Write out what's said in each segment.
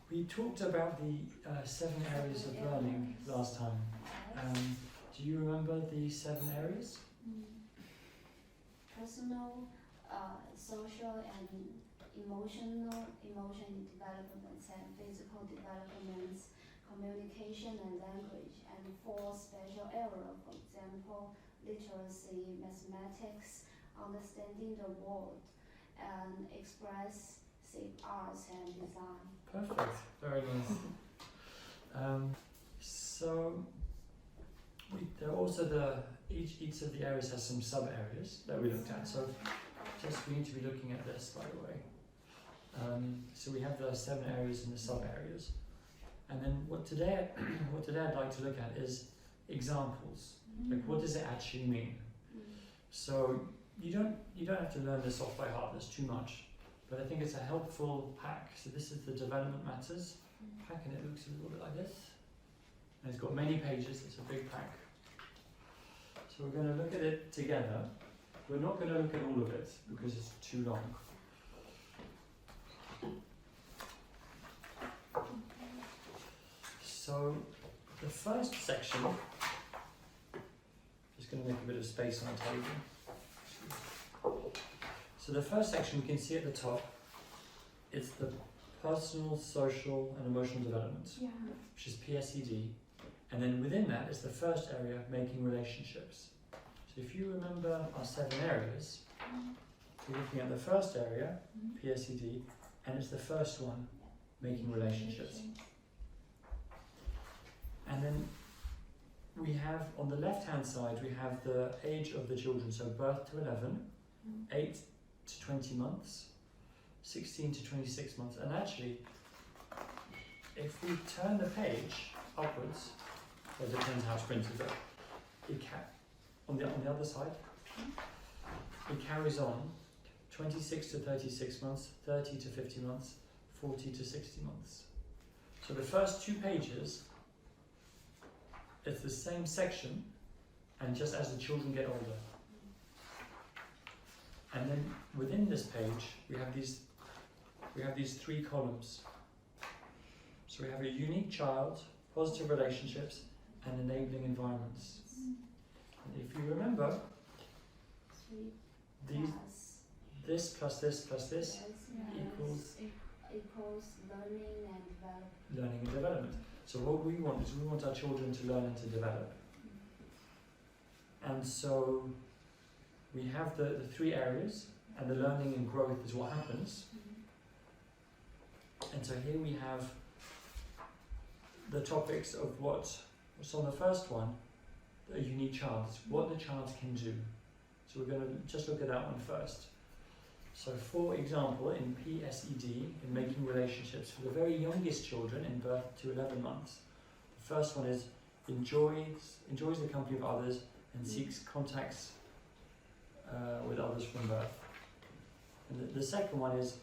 We talked about the 7 areas of learning last time. Do you remember the 7 areas? Personal, social and emotion development and physical development, communication and language, and 4 special areas, for example, literacy, mathematics, understanding the world, and expressive arts and design. Perfect, very nice. So there are also each of the areas has some sub areas that we looked at. So we need to be looking at this, by the way. So we have the 7 areas and the sub areas, and then what today I'd like to look at is examples. Like, what does it actually mean? So you don't have to learn this off by heart. There's too much, but I think it's a helpful pack. So this is the Development Matters pack, and it looks a little bit like this. And it's got many pages. It's a big pack. So we're going to look at it together. We're not going to look at all of it because it's too long. So the first section, just going to make a bit of space on the table. So the first section we can see at the top, it's the personal, social and emotional development, which is PSED. And then within that is the first area, making relationships. So if you remember our 7 areas, we're looking at the first area, PSED, and it's the first one, making relationships. And then we have, on the left-hand side, we have the age of the children, so birth to 11, 8 to 20 months, 16 to 26 months. And actually, if we turn the page upwards, it depends how it's printed, but on the other side, it carries on 26 to 36 months, 30 to 50 months, 40 to 60 months. So the first 2 pages, it's the same section, and just as the children get older. And then within this page, we have these 3 columns. So we have a unique child, positive relationships, and enabling environments. And if you remember, this plus this plus this equals learning and development. So what we want is we want our children to learn and to develop. And so we have the 3 areas, and the learning and growth is what happens. And so here we have the topics of what's on the first one, a unique child. It's what the child can do. So we're going to just look at that one first. So for example, in PSED, in making relationships, for the very youngest children in birth to 11 months, the first one is enjoys the company of others and seeks contacts with others from birth. And the second one is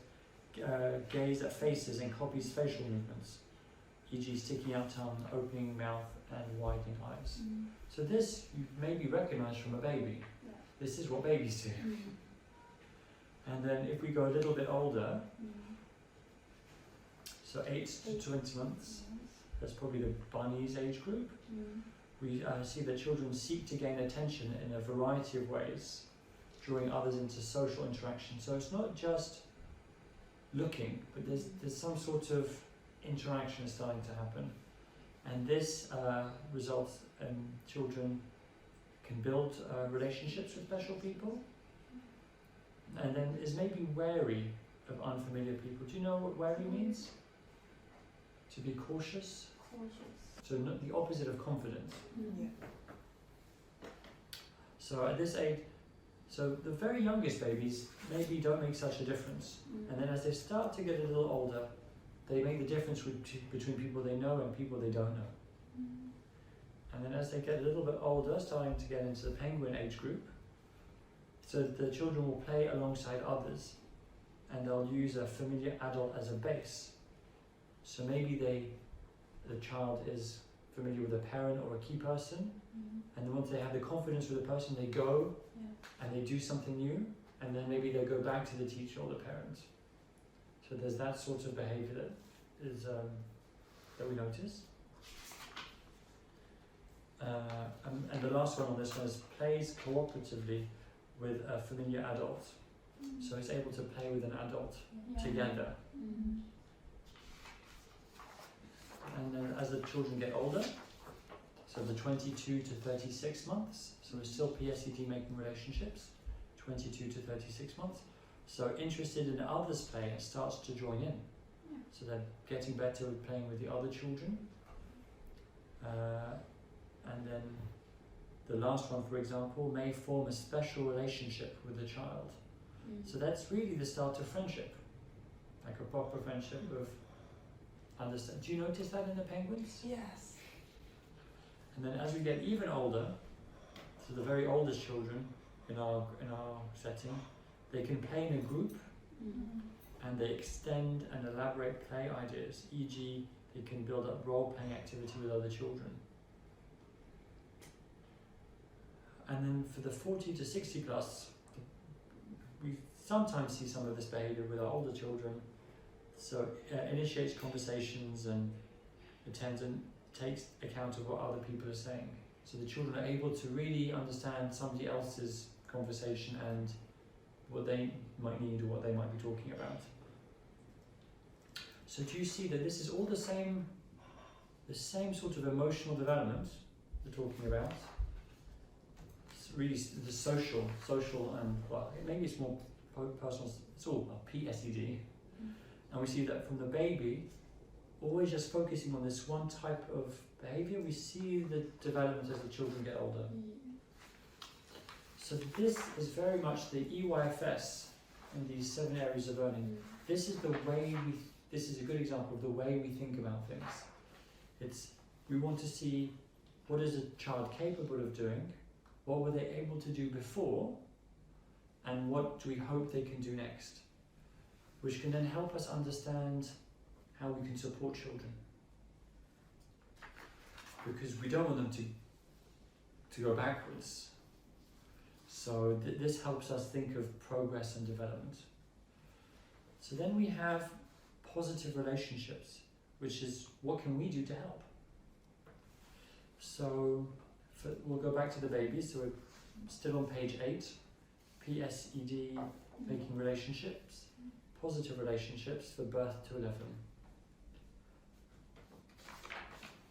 gaze at faces and copies facial movements, e.g. sticking out tongue, opening mouth and widening eyes. So this you maybe recognise from a baby. This is what babies do. And then if we go a little bit older, so 8 to 20 months, that's probably the bunnies age group. We see that children seek to gain attention in a variety of ways, drawing others into social interaction. So it's not just looking, but there's some sort of interaction starting to happen. And this results in children can build relationships with special people, and then is maybe wary of unfamiliar people. Do you know what wary means? To be cautious? So not the opposite of confident. So at this age, so the very youngest babies maybe don't make such a difference. And then as they start to get a little older, they make the difference between people they know and people they don't know. And then as they get a little bit older, starting to get into the penguin age group, so the children will play alongside others, and they'll use a familiar adult as a base. So maybe the child is familiar with a parent or a key person, and then once they have the confidence with the person, they go and they do something new, and then maybe they go back to the teacher or the parent. So there's that sort of behaviour that we notice. And the last one on this one is plays cooperatively with a familiar adult. So it's able to play with an adult together. And then as the children get older, so the 22 to 36 months, so we're still PSED making relationships, 22 to 36 months. So interested in others' play and starts to join in. So they're getting better with playing with the other children. And then the last one, for example, may form a special relationship with the child. So that's really the start of friendship, like a proper friendship of understand. Do you notice that in the penguins? Yes. And then as we get even older, so the very oldest children in our setting, they can play in a group and they extend and elaborate play ideas, e.g. they can build up role-playing activity with other children. And then for the 40 to 60 plus, we sometimes see some of this behaviour with our older children. So initiates conversations and attends and takes account of what other people are saying. So the children are able to really understand somebody else's conversation and what they might need or what they might be talking about. So do you see that this is all the same sort of emotional development we're talking about? It's really the social and, well, maybe it's more personal, it's all PSED. And we see that from the baby, always just focusing on this one type of behaviour, we see the development as the children get older. So this is very much the EYFS in these 7 areas of learning. This is the way this is a good example of the way we think about things. We want to see what is a child capable of doing, what were they able to do before, and what do we hope they can do next, which can then help us understand how we can support children. Because we don't want them to go backwards. So this helps us think of progress and development. So then we have positive relationships, which is what can we do to help? So we'll go back to the babies. So we're still on page 8, PSED, making relationships, positive relationships for birth to 11.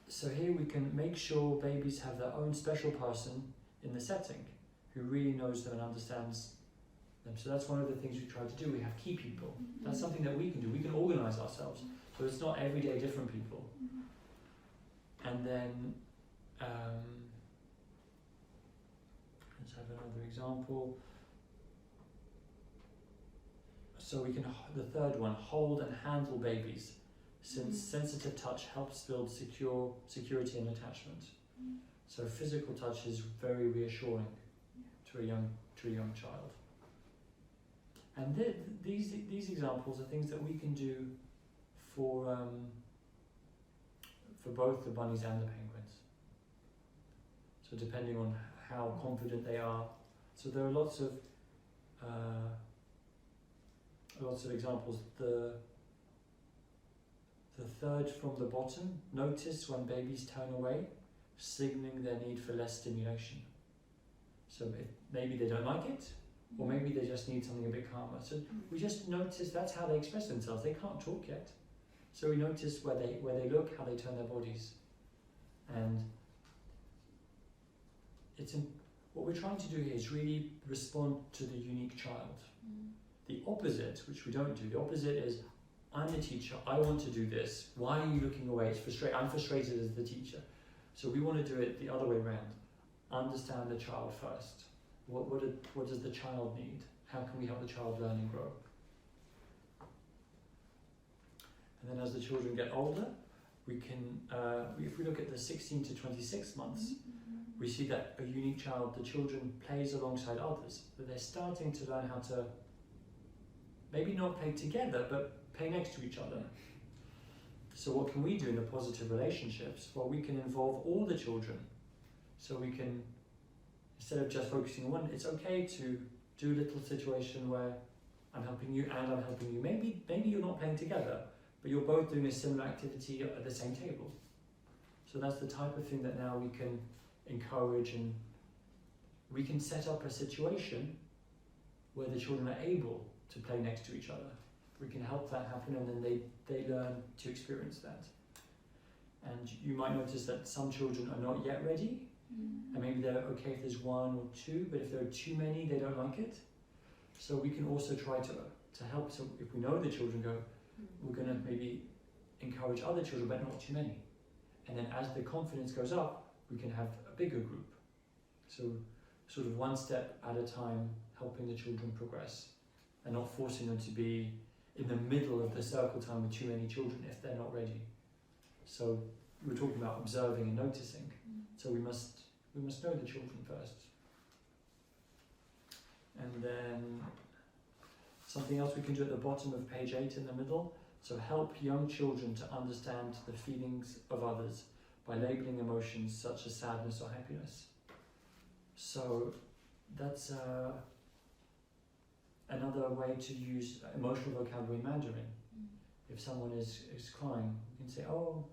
So here we can make sure babies have their own special person in the setting who really knows them and understands them. So that's one of the things we try to do. We have key people. That's something that we can do. We can organise ourselves. So it's not everyday different people. And then, let's have another example. So we can, the third one, hold and handle babies, since sensitive touch helps build security and attachment. So physical touch is very reassuring to a young child. And these examples are things that we can do for both the bunnies and the penguins. So depending on how confident they are. So there are lots of examples. The third from the bottom, notice when babies turn away, signaling their need for less stimulation. So maybe they don't like it, or maybe they just need something a bit calmer. So we just notice that's how they express themselves. They can't talk yet. So we notice where they look, how they turn their bodies. And what we're trying to do here is really respond to the unique child. The opposite, which we don't do, the opposite is, I'm the teacher, I want to do this, why are you looking away? It's frustrating. I'm frustrated as the teacher. So we want to do it the other way around. Understand the child first. What does the child need? How can we help the child learn and grow? And then as the children get older, we can, if we look at the 16 to 26 months, we see that a unique child, the children plays alongside others, but they're starting to learn how to maybe not play together, but play next to each other. So what can we do in the positive relationships? Well, we can involve all the children. So we can, instead of just focusing on one, it's okay to do a little situation where I'm helping you and I'm helping you. Maybe you're not playing together, but you're both doing a similar activity at the same table. So that's the type of thing that now we can encourage, and we can set up a situation where the children are able to play next to each other. We can help that happen, and then they learn to experience that. And you might notice that some children are not yet ready, and maybe they're okay if there's one or two, but if there are too many, they don't like it. So we can also try to help. So if we know the children go, we're going to maybe encourage other children, but not too many. And then as the confidence goes up, we can have a bigger group. So sort of one step at a time, helping the children progress, and not forcing them to be in the middle of the circle time with too many children if they're not ready. So we were talking about observing and noticing. So we must know the children first. And then something else we can do at the bottom of page 8 in the middle. So help young children to understand the feelings of others by labeling emotions such as sadness or happiness. So that's another way to use emotional vocabulary in Mandarin. If someone is crying, you can say, oh,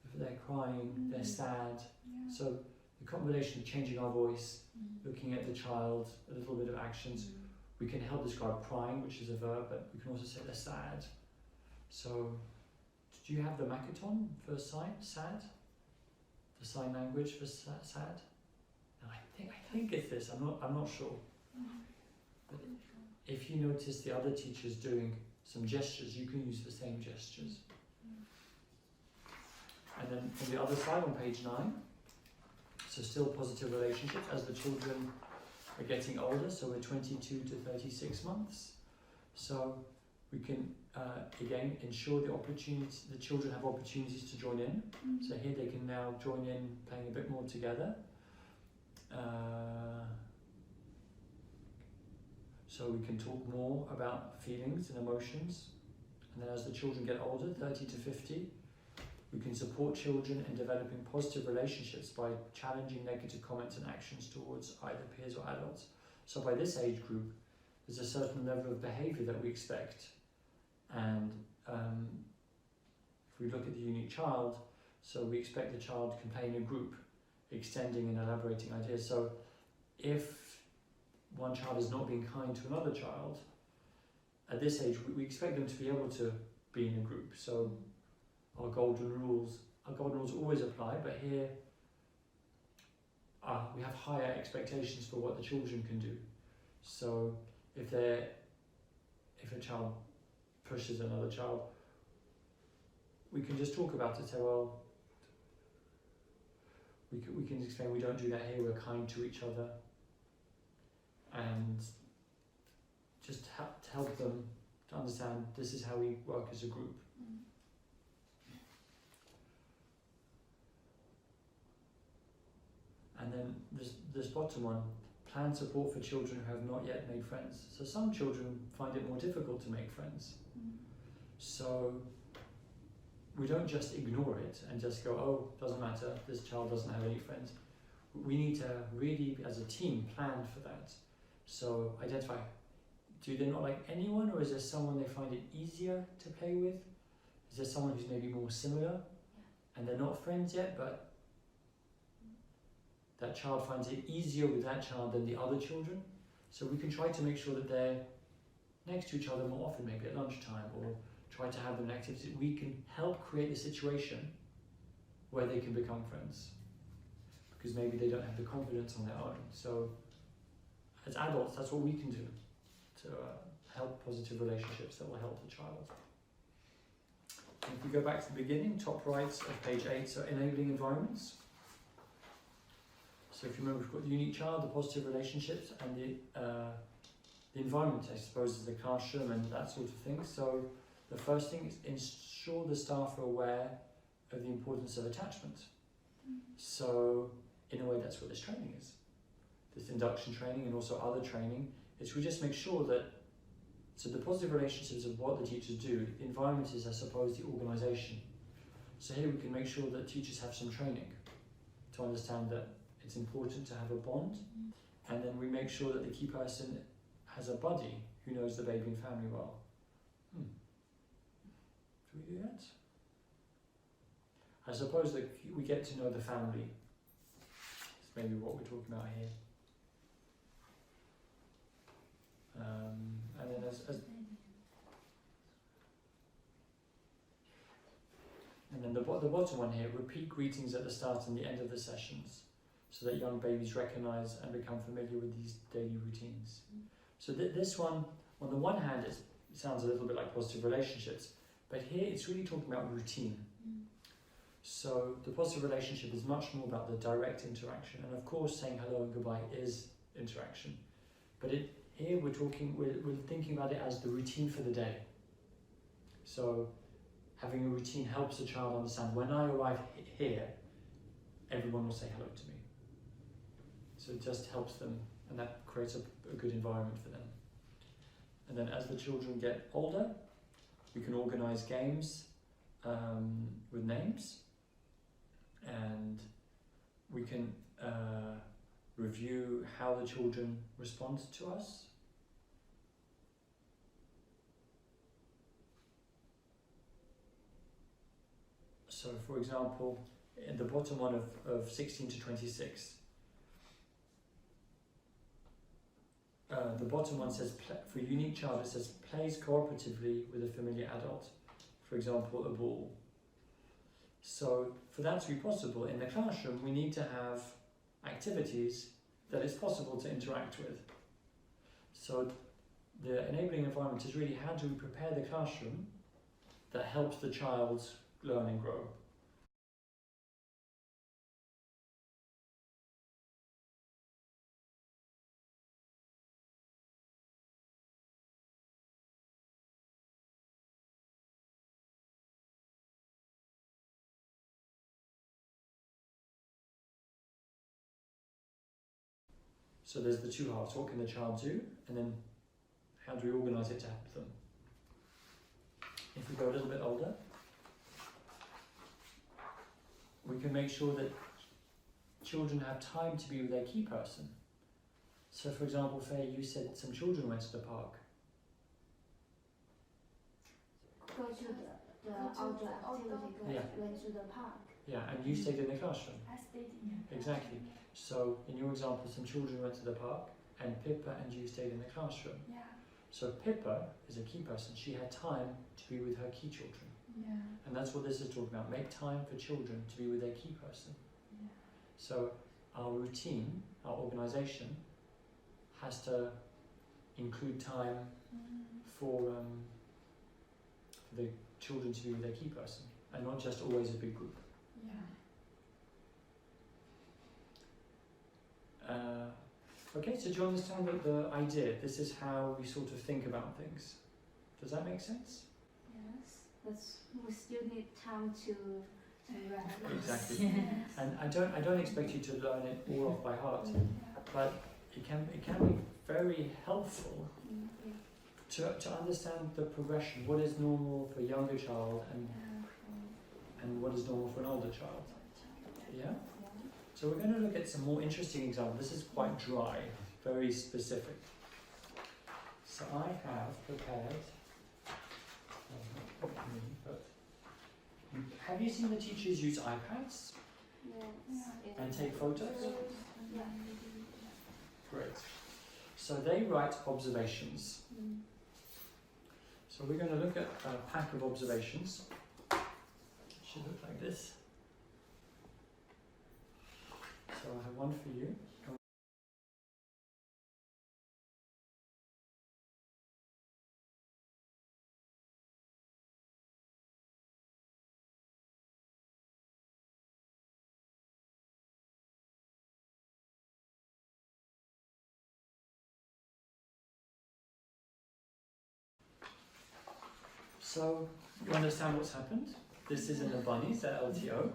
if they're crying, they're sad. So the combination of changing our voice, looking at the child, a little bit of actions, we can help describe crying, which is a verb, but we can also say they're sad. So, do you have the Makaton for sad? The sign language for sad? No, I think it's this. I'm not sure. But if you notice the other teachers doing some gestures, you can use the same gestures. And then on the other side, on page 9, so still positive relationships as the children are getting older. So we're 22 to 36 months. So we can again ensure the children have opportunities to join in. So here they can now join in playing a bit more together. So we can talk more about feelings and emotions. And then as the children get older, 30 to 50, we can support children in developing positive relationships by challenging negative comments and actions towards either peers or adults. So by this age group, there's a certain level of behaviour that we expect. And if we look at the unique child, so we expect the child can play in a group, extending and elaborating ideas. So if one child is not being kind to another child, at this age we expect them to be able to be in a group. So our golden rules always apply, but here we have higher expectations for what the children can do. So if a child pushes another child, we can just talk about it. Say, well, we can explain we don't do that here. We're kind to each other, and just help them to understand this is how we work as a group. And then this bottom one, plan support for children who have not yet made friends. So some children find it more difficult to make friends. So we don't just ignore it and just go, oh, doesn't matter, this child doesn't have any friends. We need to really, as a team, plan for that. So identify, do they not like anyone, or is there someone they find it easier to play with? Is there someone who's maybe more similar and they're not friends yet, but that child finds it easier with that child than the other children? So we can try to make sure that they're next to each other more often, maybe at lunchtime, or try to have them in activities. We can help create a situation where they can become friends, because maybe they don't have the confidence on their own. So as adults, that's what we can do to help positive relationships that will help the child. And if we go back to the beginning, top right of page 8, so enabling environments. So if you remember, we've got the unique child, the positive relationships, and the environment, I suppose, is the classroom and that sort of thing. So the first thing is ensure the staff are aware of the importance of attachment. So in a way, that's what this training is. This induction training and also other training is we just make sure that, so the positive relationships of what the teachers do, the environment is, I suppose, the organisation. So here we can make sure that teachers have some training to understand that it's important to have a bond, and then we make sure that the key person has a buddy who knows the baby and family well. you yet? I suppose that we get to know the family. It's maybe what we're talking about here. And then and then the bottom one here, repeat greetings at the start and the end of the sessions so that young babies recognize and become familiar with these daily routines. So this one, on the one hand, it sounds a little bit like positive relationships, but here it's really talking about routine. So the positive relationship is much more about the direct interaction, and of course saying hello and goodbye is interaction. But here we're thinking about it as the routine for the day. So having a routine helps a child understand, when I arrive here, everyone will say hello to me. So it just helps them, and that creates a good environment for them. And then as the children get older, we can organize games with names, and we can review how the children respond to us. So for example, in the bottom one of 16 to 26, the bottom one says, for unique child, it says plays cooperatively with a familiar adult, for example, a ball. So for that to be possible in the classroom, we need to have activities that it's possible to interact with. So the enabling environment is really, how do we prepare the classroom that helps the child learn and grow. So there's the two halves, what can the child do, and then how do we organise it to help them. If we go a little bit older, we can make sure that children have time to be with their key person. So for example, Faye, you said some children went to the park. Go to the outdoor activity, went to the park. Yeah, and you stayed in the classroom. I stayed in the Exactly. So in your example, some children went to the park and Pippa and you stayed in the classroom. Yeah. So Pippa is a key person. She had time to be with her key children. Yeah. And that's what this is talking about. Make time for children to be with their key person. Yeah. So our routine, our organisation, has to include time for the children to be with their key person, and not just always a big group. Yeah. Okay, so do you understand the idea? This is how we sort of think about things. Does that make sense? Yes, but we still need time to rest. Exactly. Yes. And I don't expect you to learn it all off by heart, but it can be very helpful to understand the progression. What is normal for a younger child and what is normal for an older child. Yeah? So we're going to look at some more interesting examples. This is quite dry, very specific. So I have prepared, have you seen the teachers use iPads Yes. and take photos? Yeah. Great. So they write observations. So we're going to look at a pack of observations. It should look like this. So I have one for you. So you understand what's happened? This is in the bunnies at LTO,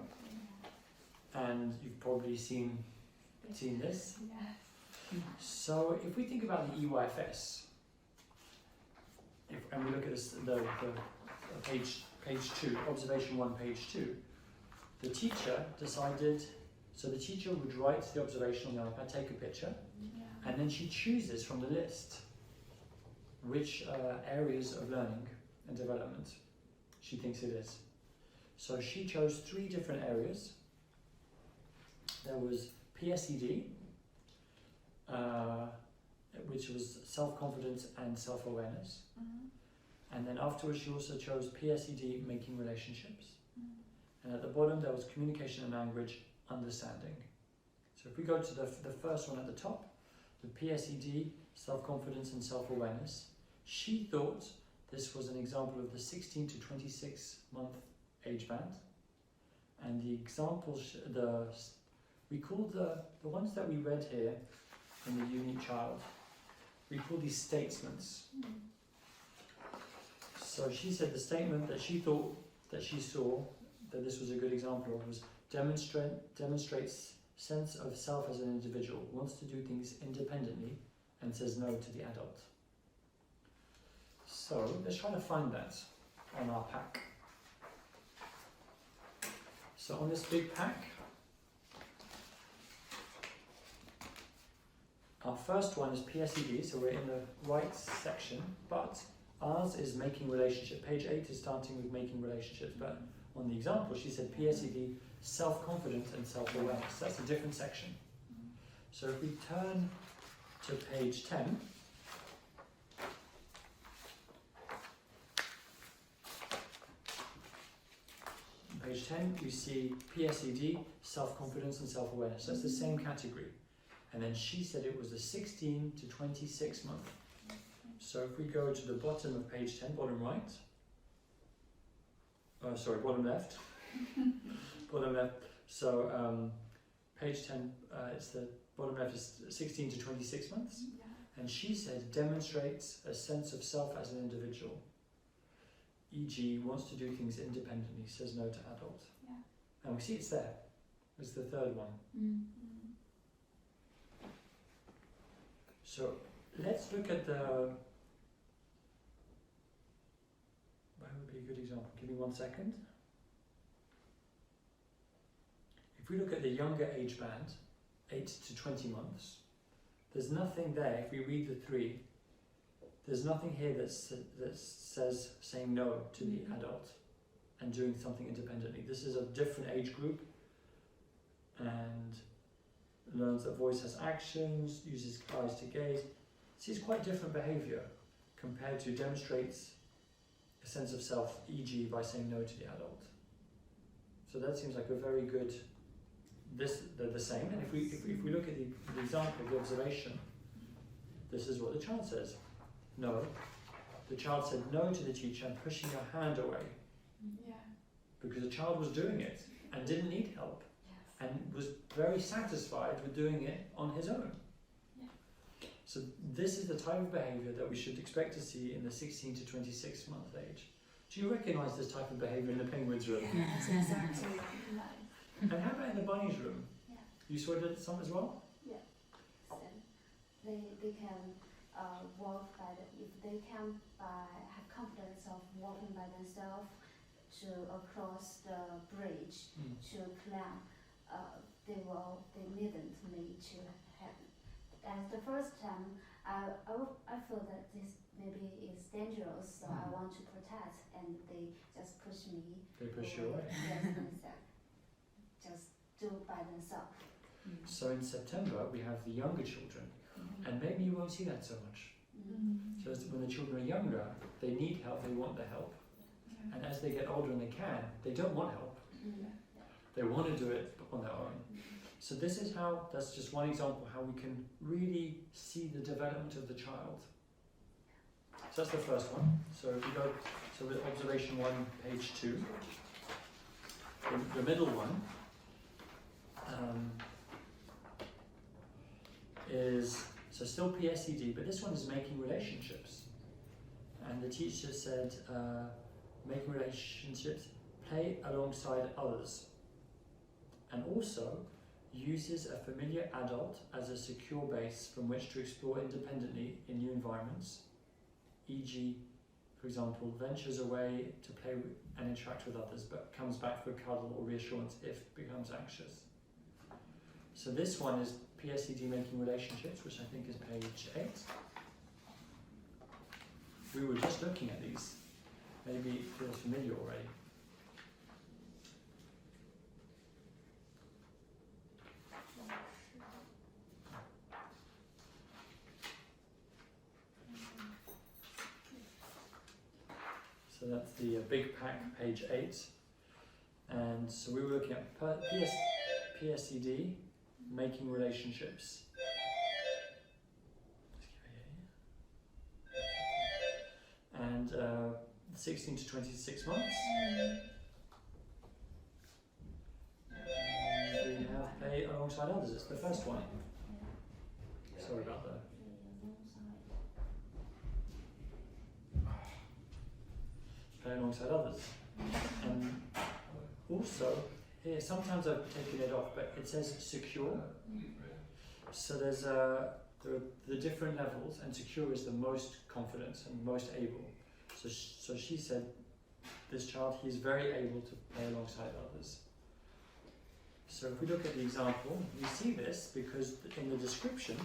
and you've probably seen this. Yes. So if we think about the EYFS, and we look at this, the page 2, observation 1, page 2, the teacher decided, so the teacher would write the observation on the iPad, take a picture, and then she chooses from the list which areas of learning and development she thinks it is. So she chose 3 different areas. There was PSED, which was self-confidence and self-awareness. And then afterwards she also chose PSED, making relationships. And at the bottom there was communication and language, understanding. So if we go to the first one at the top, the PSED, self-confidence and self-awareness, she thought this was an example of the 16 to 26 month age band. And the examples, we call the ones that we read here in the unique child, we call these statements. So she said the statement that she thought that she saw that this was a good example of was demonstrates sense of self as an individual, wants to do things independently and says no to the adult. So let's try to find that on our pack. So on this big pack, our first one is PSED, so we're in the right section, but ours is making relationship. Page 8 is starting with making relationships, but on the example she said PSED, self-confidence and self-awareness. That's a different section. So if we turn to page 10, on page 10 we see PSED, self-confidence and self-awareness. That's the same category. And then she said it was the 16 to 26 month. So if we go to the bottom of page 10, bottom right, bottom left, bottom left. So page 10, it's the bottom left is 16 to 26 months. And she said demonstrates a sense of self as an individual. E.g. wants to do things independently, says no to adult. And we see it's there. It's the third one. So let's look at the, where would be a good example? Give me 1 second. If we look at the younger age band, 8 to 20 months, there's nothing there. If we read the 3, there's nothing here that says saying no to the adult and doing something independently. This is a different age group and learns that voice has actions, uses eyes to gaze. Sees quite different behaviour compared to demonstrates a sense of self, e.g. by saying no to the adult. So that seems like a very good, they're the same. And if we look at the example, the observation, this is what the child says. No. The child said no to the teacher and pushing her hand away. Because the child was doing it and didn't need help. And was very satisfied with doing it on his own. So this is the type of behaviour that we should expect to see in the 16 to 26 month age. Do you recognise this type of behaviour in the penguins room? Yes, exactly. And how about in the bunnies room? You saw it some as well? So they can walk if they can have confidence of walking by themselves to across the bridge to climb. They needn't need to have. And the first time, I feel that this maybe is dangerous, so I want to protect, and they just push me. They push you away. Yes, just do by themselves. So in September we have the younger children, and maybe you won't see that so much. So when the children are younger, they need help, they want the help, and as they get older and they can, they don't want help. They want to do it on their own. So this is how, that's just one example how we can really see the development of the child. So that's the first one. So if we go to observation 1, page 2, the middle one is, so still PSED, but this one is making relationships. And the teacher said, making relationships, play alongside others. And also uses a familiar adult as a secure base from which to explore independently in new environments, e.g., for example, ventures away to play and interact with others, but comes back for a cuddle or reassurance if becomes anxious. So this one is PSED making relationships, which I think is page 8. We were just looking at these. maybe feels familiar already. So that's the big pack, page 8. And so we were looking at PSED, making relationships. And 16 to 26 months. And we have play alongside others. It's the first one. Sorry about that. Play alongside others. And also, here, sometimes I've taken it off, but it says secure. So there's there are the different levels, and secure is the most confident and most able. So she said, this child, he's very able to play alongside others. So if we look at the example, we see this because in the description,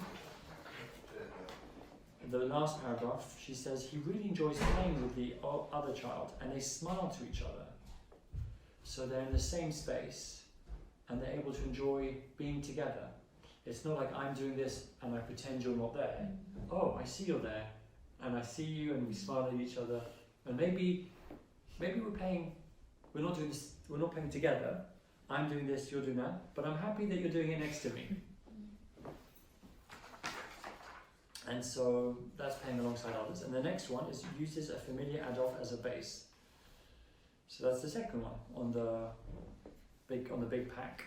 in the last paragraph, she says he really enjoys playing with the other child, and they smile to each other. So they're in the same space, and they're able to enjoy being together. It's not like I'm doing this and I pretend you're not there. Oh, I see you're there, and I see you, and we smile at each other. And maybe we're playing. We're not doing this. We're not playing together. I'm doing this, you're doing that. But I'm happy that you're doing it next to me. And so that's playing alongside others. And the next one is uses a familiar adult as a base. So that's the second one on the big pack.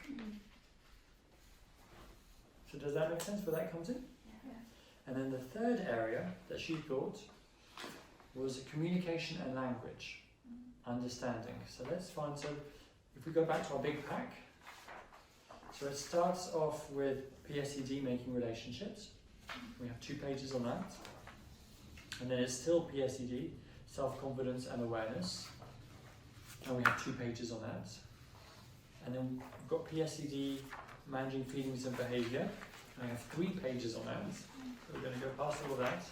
So does that make sense where that comes in? Yeah. And then the third area that she thought was communication and language, understanding. So let's find, so if we go back to our big pack, so it starts off with PSED, making relationships. We have 2 pages on that. And then it's still PSED, self-confidence and awareness. And we have 2 pages on that. And then we've got PSED, managing feelings and behaviour. And I have 3 pages on that. So we're going to go past all of that.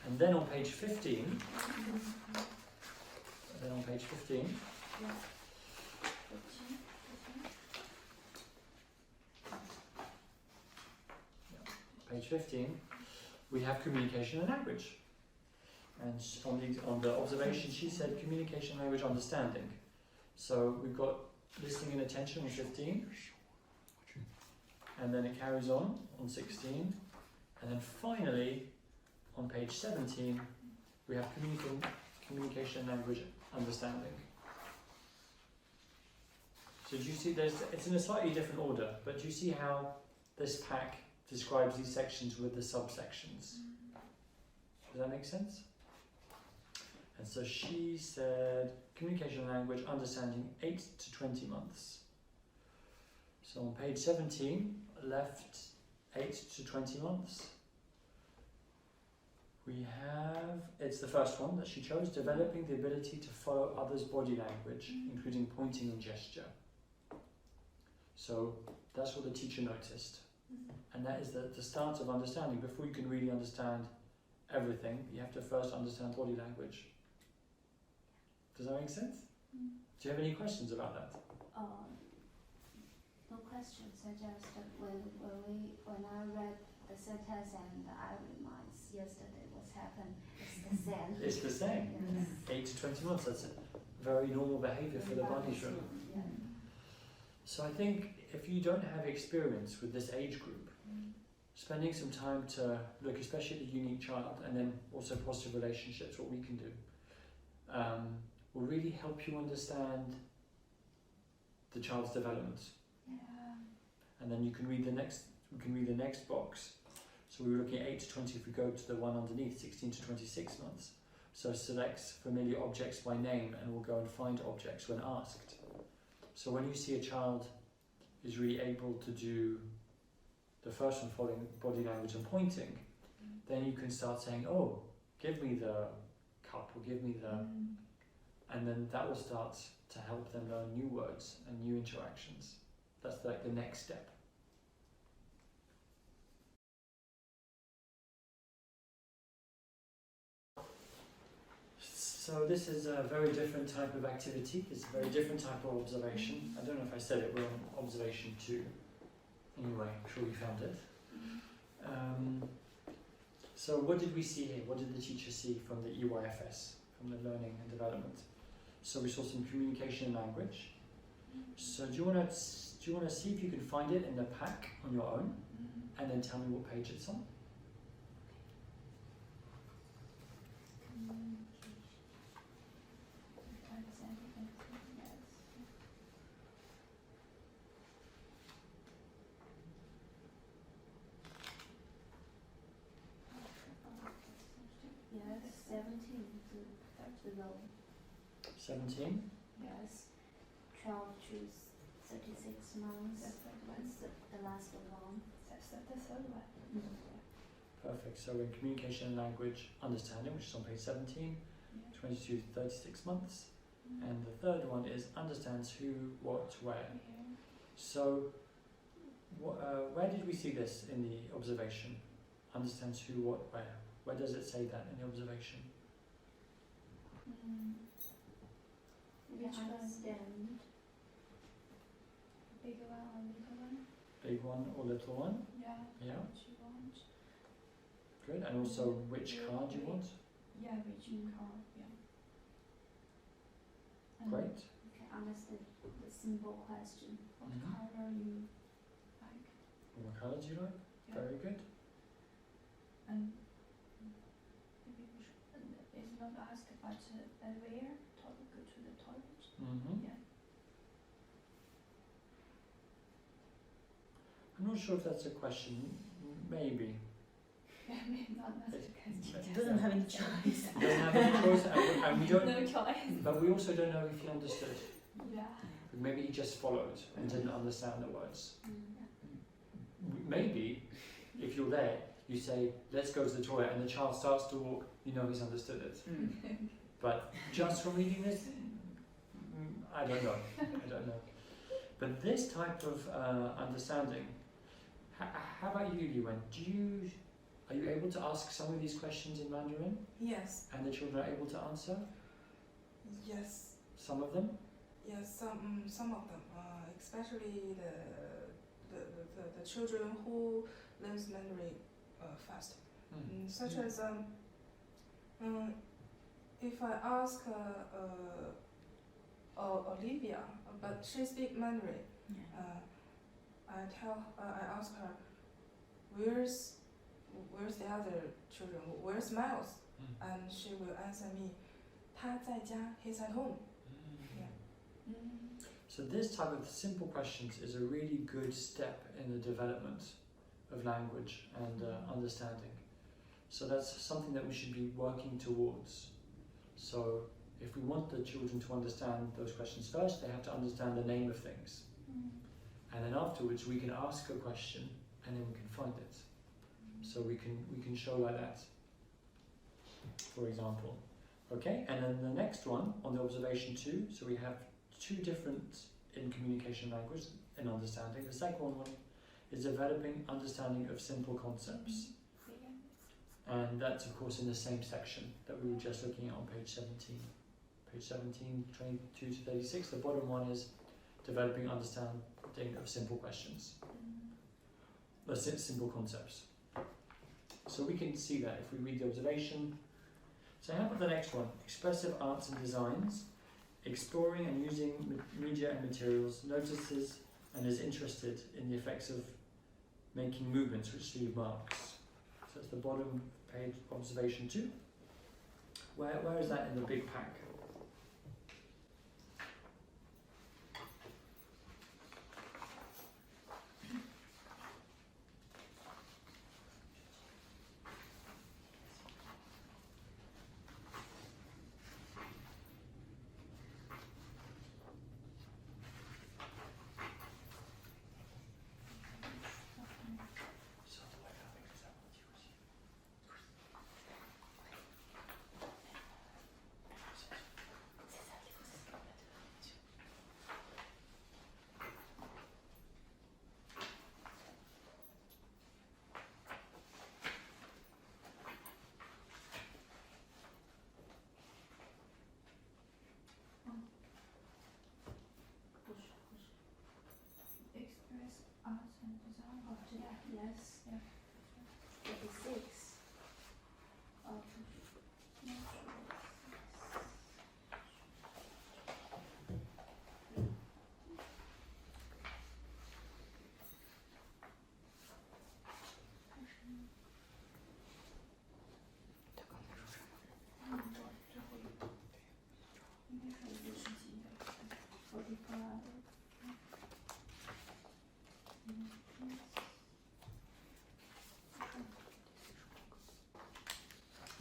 And then on page 15, page 15, we have communication and language. And on the observation, she said communication, language, understanding. So we've got listening and attention on 15. And then it carries on 16. And then finally, on page 17, we have communication, language, understanding. So do you see, it's in a slightly different order, but do you see how this pack describes these sections with the subsections? Does that make sense? And so she said communication, language, understanding, 8 to 20 months. So on page 17, left 8 to 20 months. We have, it's the first one that she chose, developing the ability to follow others' body language, including pointing and gesture. So that's what the teacher noticed. And that is the start of understanding. Before you can really understand everything, you have to first understand body language. Does that make sense? Do you have any questions about that? No questions. I just when I read the sentence and I realized yesterday what's happened, it's the same. It's the same. Yes. 8 to 20 months. That's a very normal behaviour for the body shrimp. Yeah. So I think if you don't have experience with this age group, spending some time to look, especially at the unique child, and then also positive relationships, what we can do, will really help you understand the child's development. Yeah. And then you can read the next box. So we were looking at 8 to 20. If we go to the one underneath, 16 to 26 months. So selects familiar objects by name, and we'll go and find objects when asked. So when you see a child is really able to do the first one, following body language and pointing, then you can start saying, oh, give me the cup, or give me the... And then that will start to help them learn new words and new interactions. That's like the next step. So this is a very different type of activity. It's a very different type of observation. I don't know if I said it. We're on observation 2. Anyway, I'm sure you found it. So what did we see here? What did the teacher see from the EYFS, from the learning and development? So we saw some communication and language. So do you want to see if you can find it in the pack on your own, and then tell me what page it's on? Yes, 17 below. 17. Yes, 12 to 36 months. That's the last one. That's the third one. Perfect. So in communication and language understanding, which is on page 17, 22 to 36 months. And the third one is understands who, what, where. So where did we see this in the observation? Understands who, what, where. Where does it say that in the observation? We understand. Big one or little one? Big one or little one? Yeah. Yeah. What you want? Good. And also which card you want? Yeah, which card? Yeah. And Great. You can understand the simple question. What Mhm. color you like? What colour do you like? Yeah. Very good. And maybe we should, it's not asked, but at where? Go to the toilet. Mm-hmm. Yeah. I'm not sure if that's a question. Maybe. Maybe not as a question. It doesn't have any choice. It doesn't have any choice, and we don't. No choice. But we also don't know if he understood. Yeah. Maybe he just followed and didn't understand the words. Mm. Maybe, if you're there, you say, "Let's go to the toilet," and the child starts to walk. You know he's understood it. But just from reading this, I don't know. I don't know. But this type of understanding. How about you, Yuan? Are you able to ask some of these questions in Mandarin, Yes, and the children are able to answer yes, some of them? yes. Some of them, especially the children who learns Mandarin fast, such as if I ask Olivia, but she speaks Mandarin, I ask her, where's the other children? Where's Miles? And she will answer me, 他在家, he's at home. Yeah. So this type of simple questions is a really good step in the development of language and understanding. So that's something that we should be working towards. So if we want the children to understand those questions first, they have to understand the name of things. And then afterwards we can ask a question and then we can find it. So we can show like that, for example. Okay, and then the next one on the observation 2, so we have 2 different in communication language and understanding. The second one is developing understanding of simple concepts. And that's of course in the same section that we were just looking at on page 17. Page 17, 22 to 36, the bottom one is developing understanding of simple questions. Simple concepts. So we can see that if we read the observation. So how about the next one? Expressive arts and designs, exploring and using media and materials, notices and is interested in the effects of making movements which leave marks. So it's the bottom page, observation 2. Where is that in the big pack? Yes. Yeah. 46. Not sure.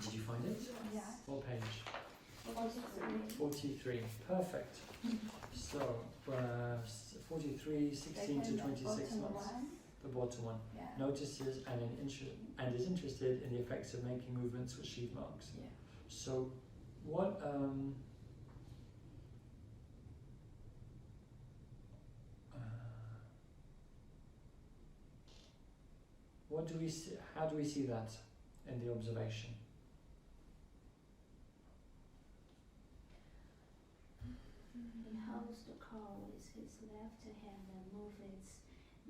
Did you find it? Yeah. What page? 43. 43. Perfect. So, 43, 16 to 26 months. The bottom one. Yeah. Notices and is interested in the effects of making movements with sheath marks. Yeah. So, what what do we see? How do we see that in the observation? He holds the car with his left hand and moves it,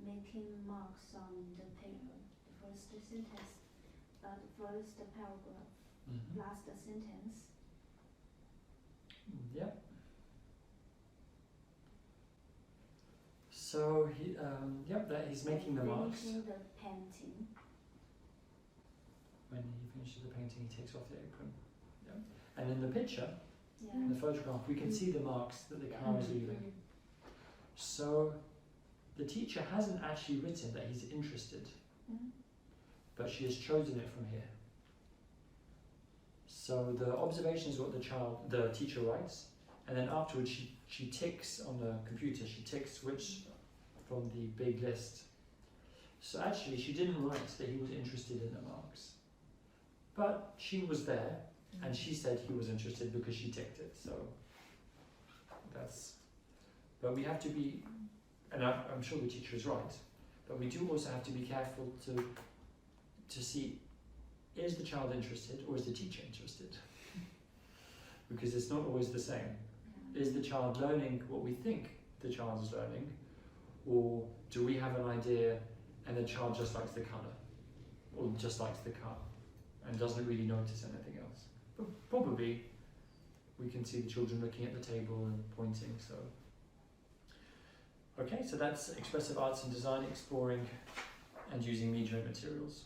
making marks on the paper. The first sentence, first paragraph, Mm-hmm. last sentence. Yep. So that he's making the marks. Finishing the painting. When he finishes the painting, he takes off the apron. Yep. And in the picture, Yeah. in the photograph, we can see the marks that the car is leaving. So the teacher hasn't actually written that he's interested, but she has chosen it from here. So the observation is what the teacher writes, and then afterwards she ticks on the computer, she ticks which from the big list. So actually she didn't write that he was interested in the marks, but she was there and she said he was interested because she ticked it. So but we have to be, and I'm sure the teacher is right, but we do also have to be careful to see, is the child interested or is the teacher interested? Because it's not always the same. Is the child learning what we think the child is learning, or do we have an idea and the child just likes the colour or just likes the car and doesn't really notice anything else? But probably we can see the children looking at the table and pointing. So okay, so that's expressive arts and design, exploring and using media and materials.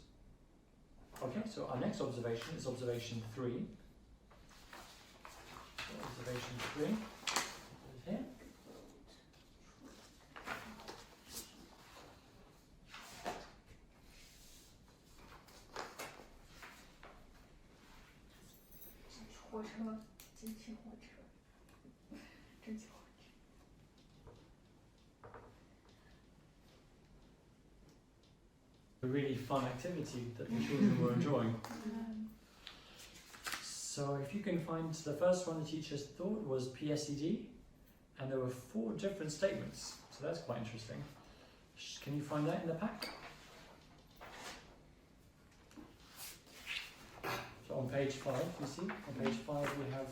Okay, so our next observation is observation 3. So observation 3 is here. A really fun activity that the children were enjoying. So if you can find, the first one the teachers thought was PSED, and there were 4 different statements, so that's quite interesting. Can you find that in the pack? So on page 5, you see, on page 5 we have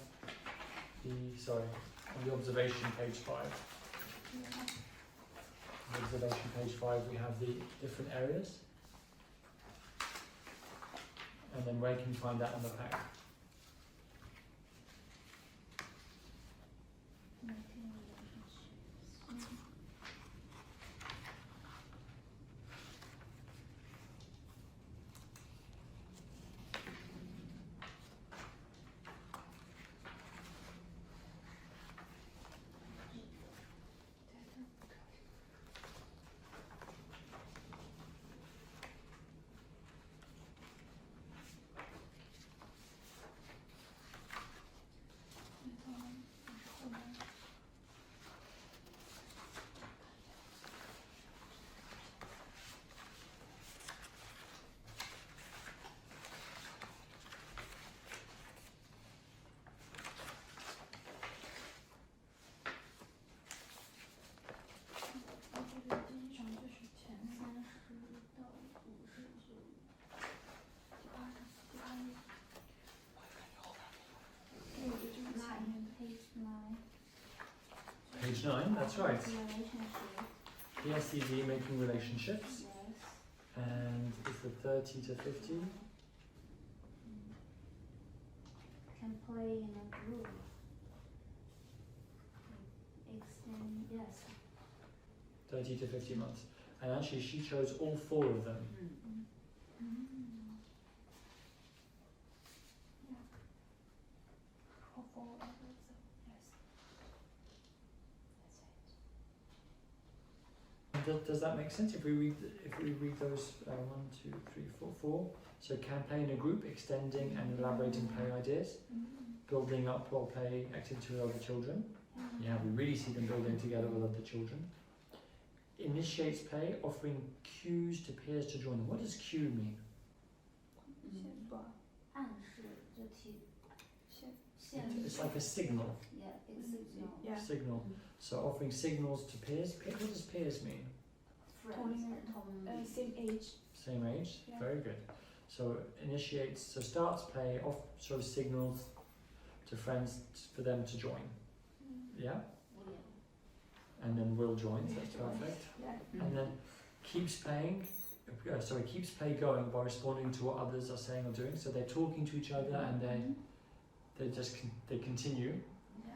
on the observation page 5. On the observation page 5 we have the different areas. And then where can you find that on the pack? Page 9, that's right. Relationship. PSED, making relationships. Yes. And is the 30 to 50? Can play in a group. Extend, yes. 30 to 50 months. And actually she chose all 4 of them. Yeah. Or for others, yes. That's it. Does that make sense? If we read those 1, 2, 3, 4, 4. So can play in a group, extending and elaborating play ideas, building up role play activity with other children. Yeah, we really see them building together with other children. Initiates play, offering cues to peers to join them. What does cue mean? 暗示就提现 It's like a signal. Yeah, it's signal. Yeah. Signal. So offering signals to peers. What does peers mean? Friends, Same age. Same age. Yeah. Very good. So initiates. So starts play. Off sort of signals to friends for them to join. Yeah. And then will joins. That's perfect. Yeah. And then keeps playing. Keeps play going by responding to what others are saying or doing. So they're talking to each other and they continue. Yeah.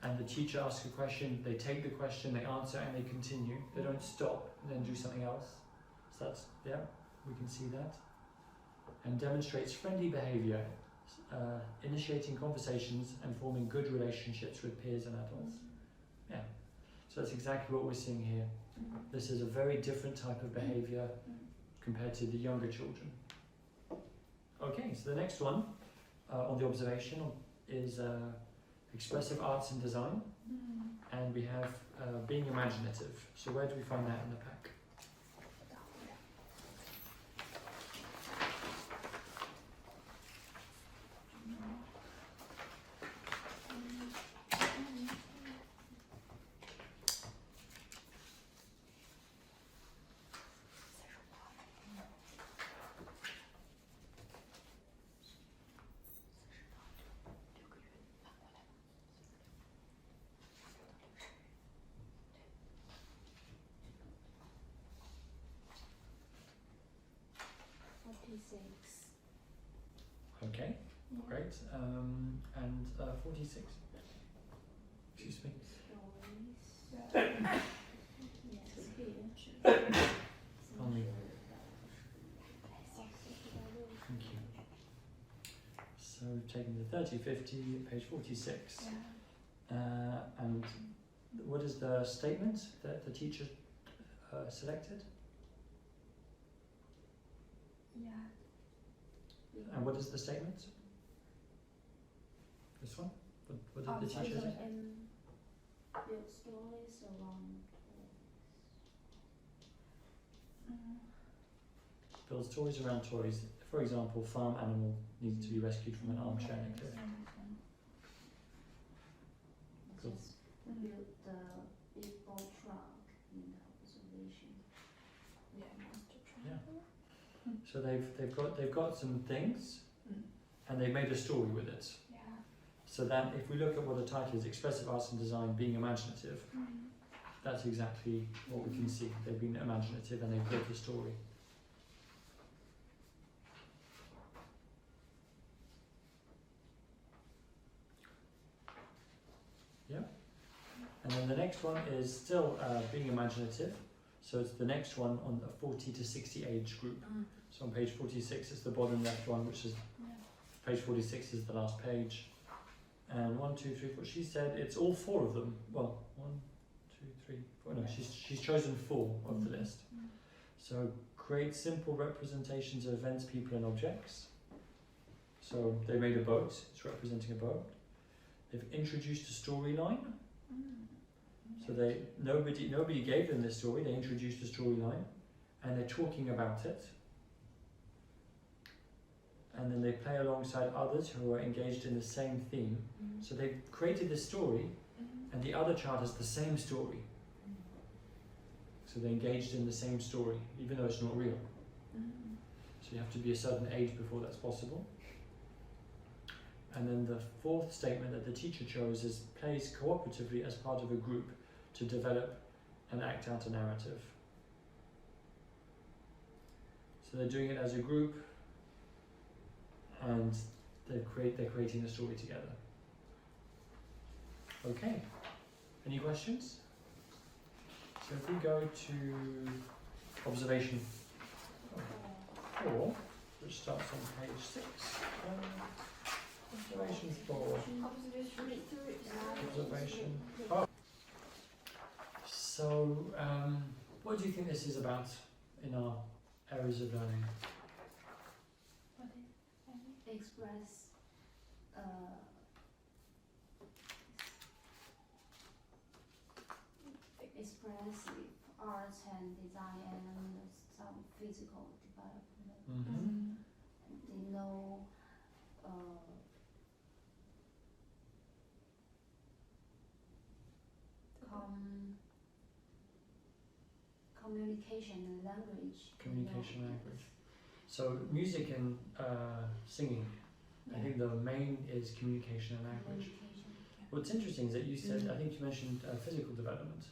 And the teacher asks a question, they take the question, they answer, and they continue. They don't stop and then do something else. So that's, yeah, we can see that. And demonstrates friendly behaviour, initiating conversations and forming good relationships with peers and adults. Yeah. So that's exactly what we're seeing here. This is a very different type of behaviour compared to the younger children. Okay, so the next one on the observation is expressive arts and design, and we have being imaginative. So where do we find that in the pack? Okay, great. And 46. Excuse me. Only. Thank you. So we've taken the 30, 50, page 46. And what is the statement that the teacher selected? Yeah. And what is the statement? This one? What did the teacher say? Build stories around Build stories around toys. For example, farm animal needs to be rescued from an armchair in a cliff. Cool. just build the big ball truck in the observation. Yeah. So they've got some things, and they've made a story with it. Yeah. So that if we look at what the title is, expressive arts and design, being imaginative, that's exactly what we can see. They've been imaginative and they've built a story. Yeah. And then the next one is still being imaginative. So it's the next one on the 40 to 60 age group. So on page 46 is the bottom left one, which is page 46 is the last page. And 1, 2, 3, 4. She said it's all 4 of them. Well, 1, 2, 3, 4. No, she's chosen 4 of the list. So create simple representations of events, people, and objects. So they made a boat. It's representing a boat. They've introduced a storyline. So nobody gave them this story. They introduced a storyline, and they're talking about it. And then they play alongside others who are engaged in the same theme. So they've created this story, and the other child has the same story. So they're engaged in the same story, even though it's not real. So you have to be a certain age before that's possible. And then the 4th statement that the teacher chose is plays cooperatively as part of a group to develop and act out a narrative. So they're doing it as a group, and they're creating the story together. Okay. Any questions? So if we go to observation 4, which starts on page 6. Observation 4. Observation. Oh. So, what do you think this is about in our areas of learning? Express expressive arts and design and some physical development. Mm-hmm. They know communication and language. Communication language. So music and singing. I think the main is communication and language. What's interesting is that you said, I think you mentioned physical development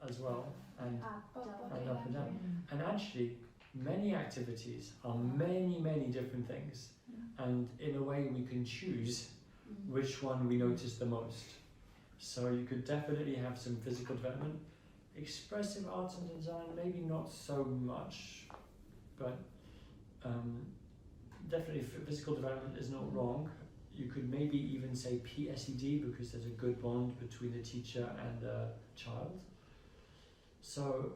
as well, and up and down. And actually, many activities are many different things, and in a way we can choose which one we notice the most. So you could definitely have some physical development. Expressive arts and design, maybe not so much, but definitely physical development is not wrong. You could maybe even say PSED because there's a good bond between the teacher and the child. So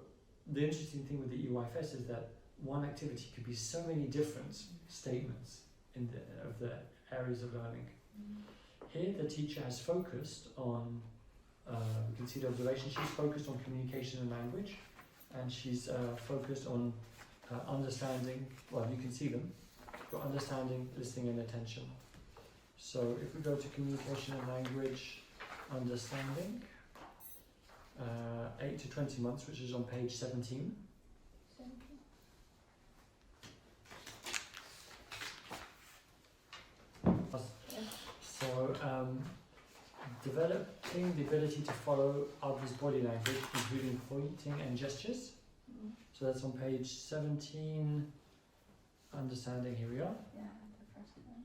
the interesting thing with the EYFS is that one activity could be so many different statements of the areas of learning. Here the teacher has focused on, we can see the observation, she's focused on communication and language, and she's focused on understanding, well you can see them, got understanding, listening and attention. So if we go to communication and language, understanding, 8 to 20 months, which is on page 17. So developing the ability to follow others' body language, including pointing and gestures. So that's on page 17, understanding, here we are. Yeah, the first one.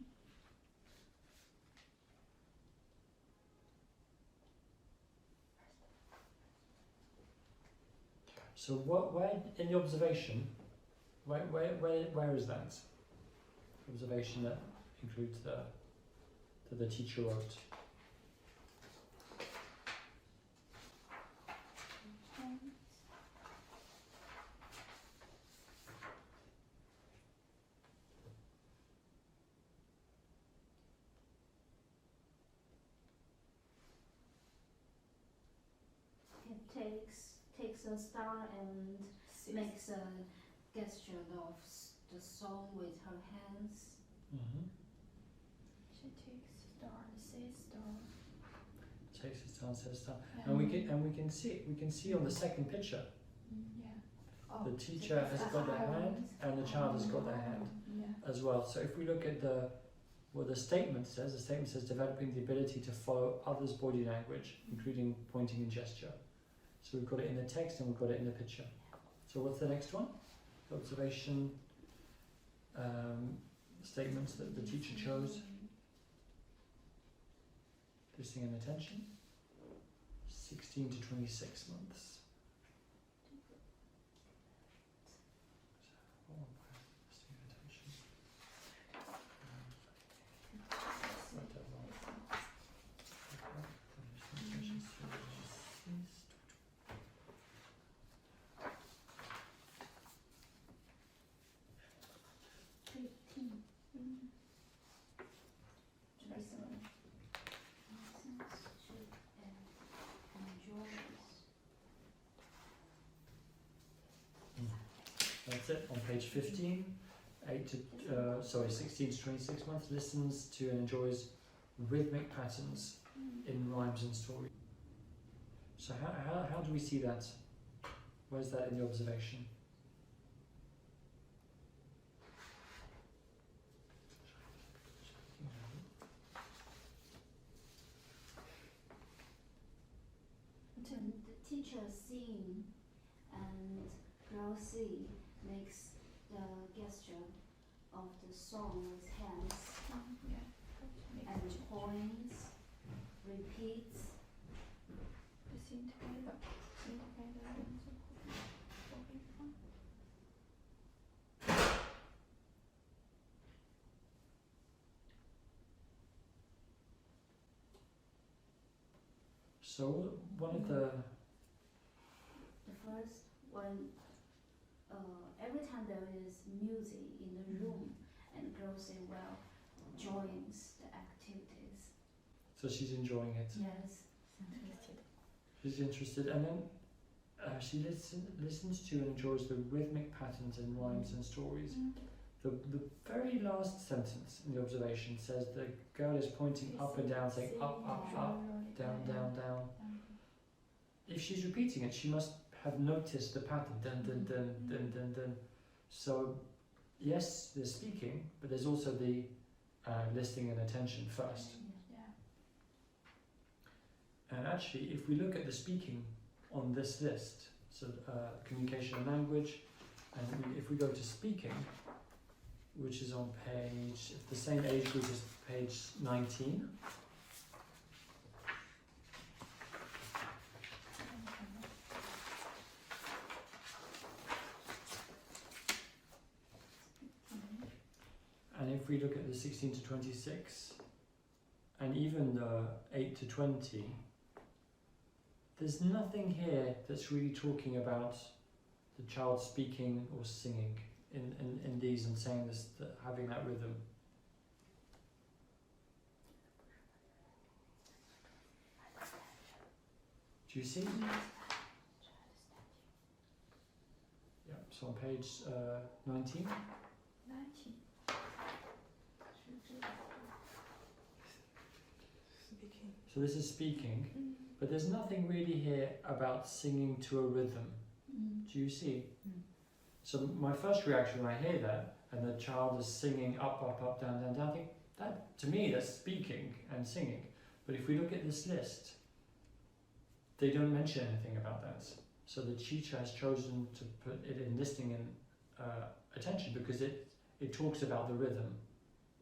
So where in the observation, where is that? Observation that includes the teacher wrote. It takes a star and makes a gesture of the song with her hands. Mm-hmm. She takes star, says star. Takes a star, says star. Yeah. And we can see on the second picture, Yeah. the teacher has got their hand and the child has got their hand Yeah. as well. So if we look at what the statement says developing the ability to follow others' body language, including pointing and gesture. So we've got it in the text and we've got it in the picture. So what's the next one? The observation statements that the teacher chose. Listening and attention. 16 to 26 months. That's it, on page 15, 16 to 26 months, listens to and enjoys rhythmic patterns in rhymes and stories. So how do we see that? Where's that in the observation? And the teacher sing and girl see makes the gesture of the song with hands Yeah. and points, repeats. The sing together. Sing together and so forth. So one of the The first one, every time there is music in the room and girls say, well, joins the activities. so she's enjoying it. Yes. She's interested, and then she listens to and enjoys the rhythmic patterns in rhymes and stories. The very last sentence in the observation says the girl is pointing up and down, saying up, up, up, down, down, down. If she's repeating it, she must have noticed the pattern, dun, dun, dun, dun, dun, dun. So, yes, there's speaking, but there's also the listening and attention first. And actually, if we look at the speaking on this list, so communication and language, and if we go to speaking, which is on page, the same age group as page 19. And if we look at the 16 to 26, and even the 8 to 20, there's nothing here that's really talking about the child speaking or singing in these and saying this, having that rhythm. Do you see? Yeah, so on page 19. 19. Speaking. So this is speaking, but there's nothing really here about singing to a rhythm. Do you see? So my first reaction when I hear that, and the child is singing up, up, up, down, down, down, I think that, to me, that's speaking and singing. But if we look at this list, they don't mention anything about that. So the teacher has chosen to put it in listening and attention because it talks about the rhythm,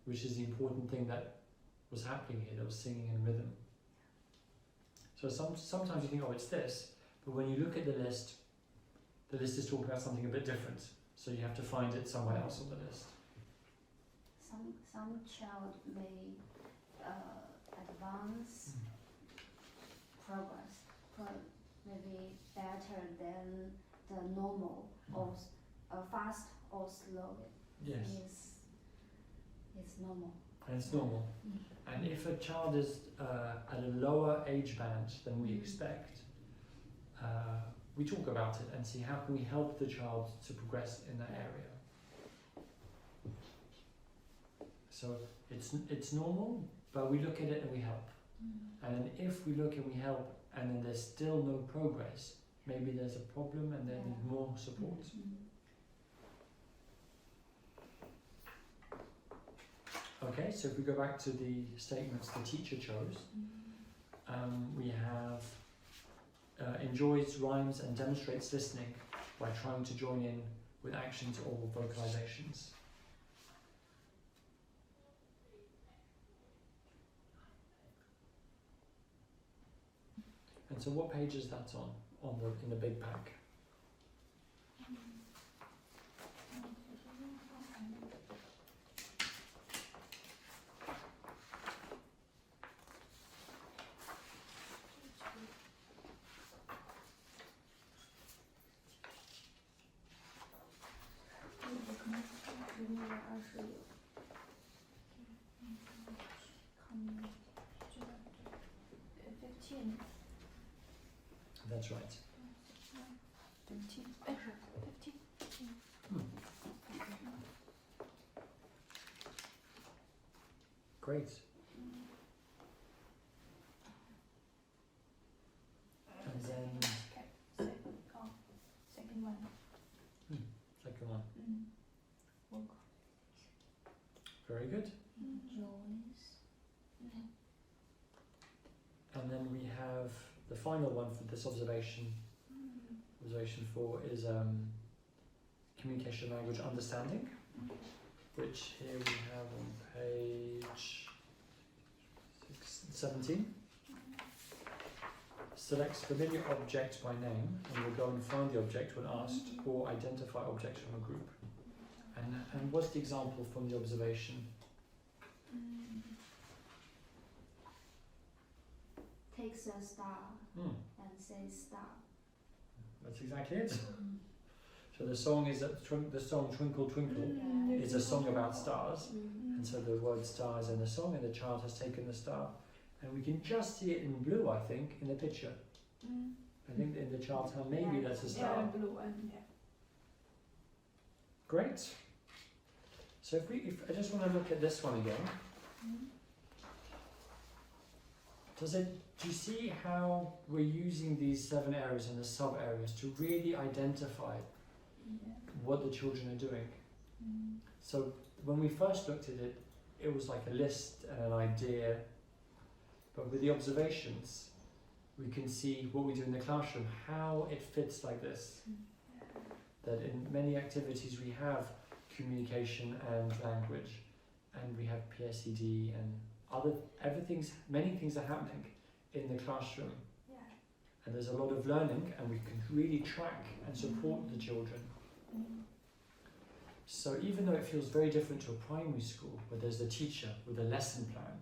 which is the important thing that was happening here, that was singing in rhythm. So sometimes you think, oh, it's this, but when you look at the list is talking about something a bit different. So you have to find it somewhere else on the list. Some child may advance progress, maybe better than the normal or fast or slow. Yes. It's normal. And it's normal. And if a child is at a lower age band than we expect, we talk about it and see how can we help the child to progress in that area. So it's normal, but we look at it and we help. And then if we look and we help and then there's still no progress, maybe there's a problem and they need more support. Okay, so if we go back to the statements the teacher chose, we have enjoys rhymes and demonstrates listening by trying to join in with actions or vocalizations. And so what page is that on in the big pack? That's right. 15. Great. And then Second one. second one. Very good. And then we have the final one for this observation. Observation 4 is communication, language, understanding, which here we have on page 17. Selects familiar object by name and will go and find the object when asked, or identify objects from a group. And what's the example from the observation? Takes a star and says star. That's exactly it. So the song is the song Twinkle Twinkle is a song about stars, and so the word star is in the song, and the child has taken the star, and we can just see it in blue, I think, in the picture. I think in the child's hand, maybe that's a star. Yeah, blue and Great. So if I just want to look at this one again. Do you see how we're using these 7 areas and the sub areas to really identify what the children are doing? So when we first looked at it, it was like a list and an idea, but with the observations, we can see what we do in the classroom, how it fits like this. That in many activities we have communication and language, and we have PSED and many things are happening in the classroom, and there's a lot of learning, and we can really track and support the children. So even though it feels very different to a primary school where there's a teacher with a lesson plan,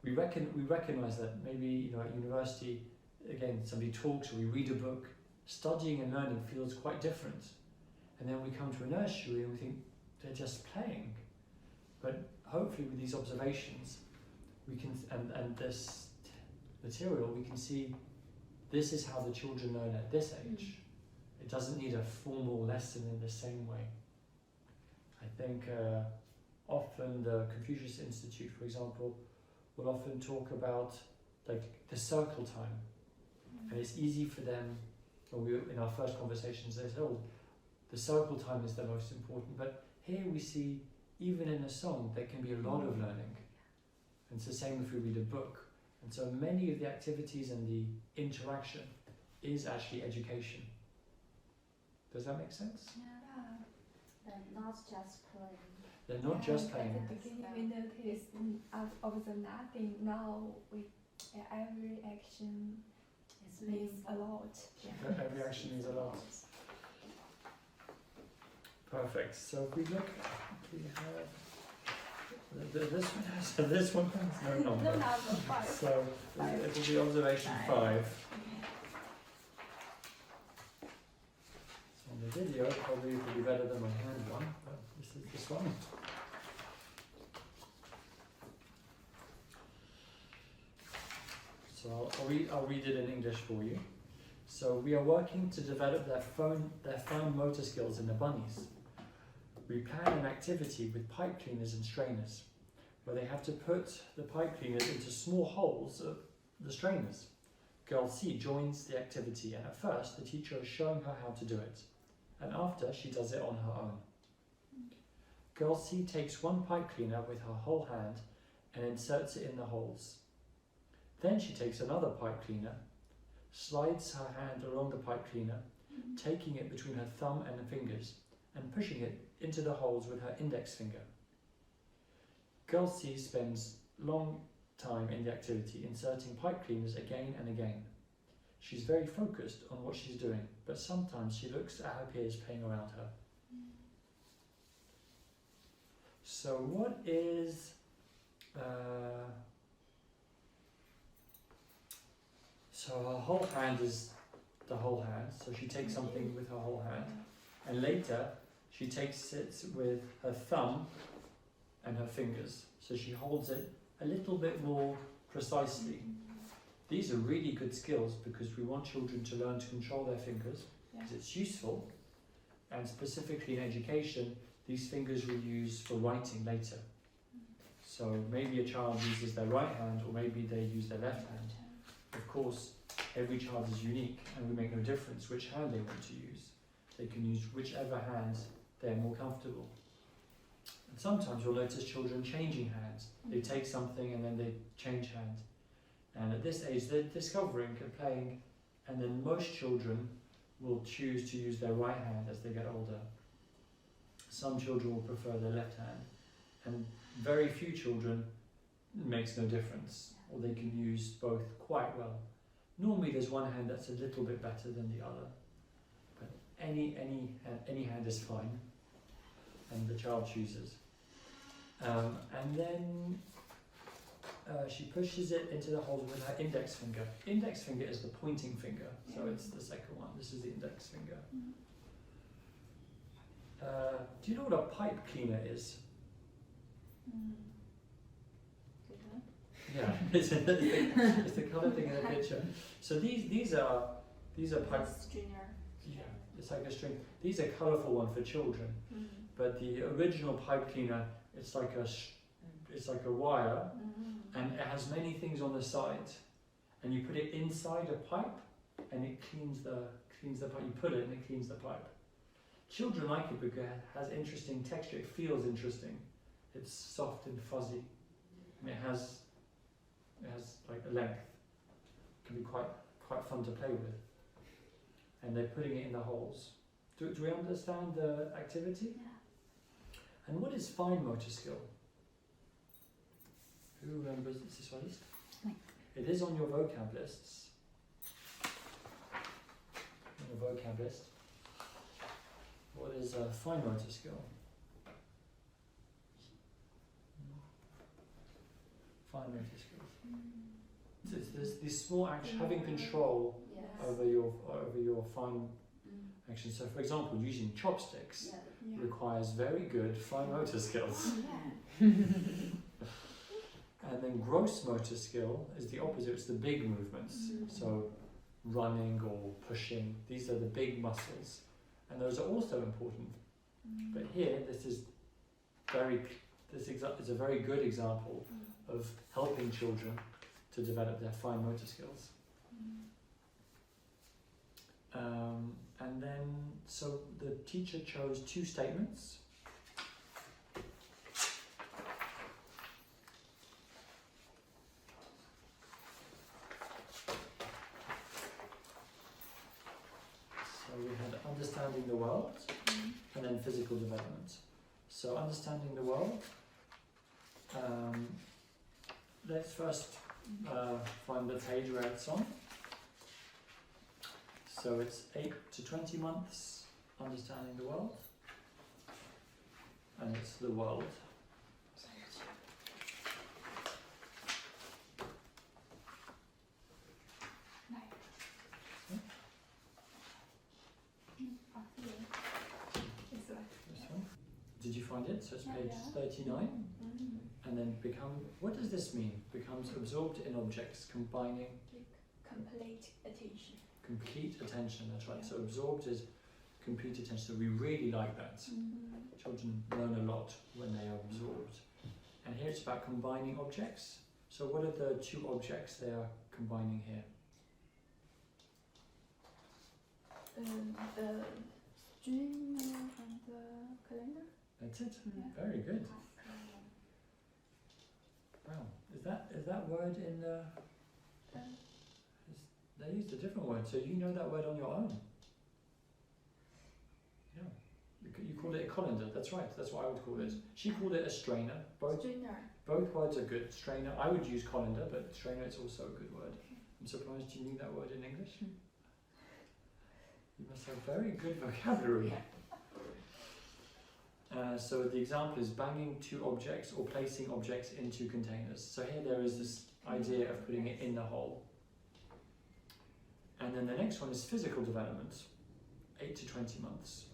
we recognize that maybe at university, again, somebody talks or we read a book, studying and learning feels quite different, and then we come to a nursery and we think they're just playing. But hopefully with these observations, we can and this material, we can see this is how the children learn at this age. It doesn't need a formal lesson in the same way. I think often the Confucius Institute, for example, will often talk about like the circle time, and it's easy for them. When we in our first conversations, they said, "Oh, the circle time is the most important." But here we see, even in a song, there can be a lot of learning. And it's the same if we read a book. And so many of the activities and the interaction is actually education. Does that make sense? They're not just playing. They're not just playing. At the beginning we noticed observe nothing. Now every action means a lot. Every action means a lot. Perfect. So if we look, we have this one has no number. No number, 5. So it will be observation 5. So on the video, probably it will be better than my hand one, but this is this one. So I'll read it in English for you. So we are working to develop their fine motor skills in the bunnies. We plan an activity with pipe cleaners and strainers, where they have to put the pipe cleaners into small holes of the strainers. Girl C joins the activity, and at first the teacher is showing her how to do it, and after she does it on her own. Girl C takes one pipe cleaner with her whole hand and inserts it in the holes. Then she takes another pipe cleaner, slides her hand along the pipe cleaner, taking it between her thumb and her fingers, and pushing it into the holes with her index finger. Girl C spends long time in the activity, inserting pipe cleaners again and again. She's very focused on what she's doing, but sometimes she looks at her peers playing around her. So what is... so her whole hand is the whole hand, so she takes something with her whole hand, and later she takes it with her thumb and her fingers, so she holds it a little bit more precisely. These are really good skills because we want children to learn to control their fingers, because it's useful, and specifically in education, these fingers we use for writing later. So maybe a child uses their right hand, or maybe they use their left hand. Of course, every child is unique, and we make no difference which hand they want to use. They can use whichever hand they're more comfortable. And sometimes you'll notice children changing hands. They take something and then they change hands. And at this age, they're discovering and playing, and then most children will choose to use their right hand as they get older. Some children will prefer their left hand, and very few children makes no difference, or they can use both quite well. Normally there's one hand that's a little bit better than the other, but any hand is fine, and the child chooses. And then she pushes it into the hole with her index finger. Index finger is the pointing finger, so it's the second one. This is the index finger. Do you know what a pipe cleaner is? Yeah, it's the colour thing in the picture. So these are pipe. Yeah, it's like a string. These are colourful ones for children, but the original pipe cleaner, it's like a wire, and it has many things on the side, and you put it inside a pipe, and it cleans the pipe. You put it and it cleans the pipe. Children like it because it has interesting texture. It feels interesting. It's soft and fuzzy, and it has like a length. It can be quite fun to play with. And they're putting it in the holes. Do we understand the activity? Yeah. And what is fine motor skill? Who remembers this one? It is on your vocab lists. On your vocab list. What is a fine motor skill? Fine motor skills. It's this small action, having control over your fine action. So, for example, using chopsticks requires very good fine motor skills. And then gross motor skill is the opposite. It's the big movements. So, running or pushing. These are the big muscles, and those are also important. But here, this is a very good example of helping children to develop their fine motor skills. And then, so the teacher chose 2 statements. So we had understanding the world, and then physical development. So understanding the world, let's first find the page where it's on. So it's 8 to 20 months, understanding the world, and it's the world. This one. Did you find it? So it's page 39. And then what does this mean? Becomes absorbed in objects, combining. Complete attention. Complete attention, that's right. So absorbed is complete attention. So we really like that. Children learn a lot when they are absorbed. And here it's about combining objects. So what are the 2 objects they are combining here? The string and the calendar. That's it. Very good. Wow. Is that word in the... They used a different word, so you know that word on your own. Yeah. You called it a colander, that's right, that's what I would call it. She called it a strainer. Both words are good. Strainer, I would use colander, but strainer is also a good word. I'm surprised you knew that word in English. You must have very good vocabulary. So the example is banging 2 objects or placing objects into containers. So here there is this idea of putting it in the hole. And then the next one is physical development, 8 to 20 months.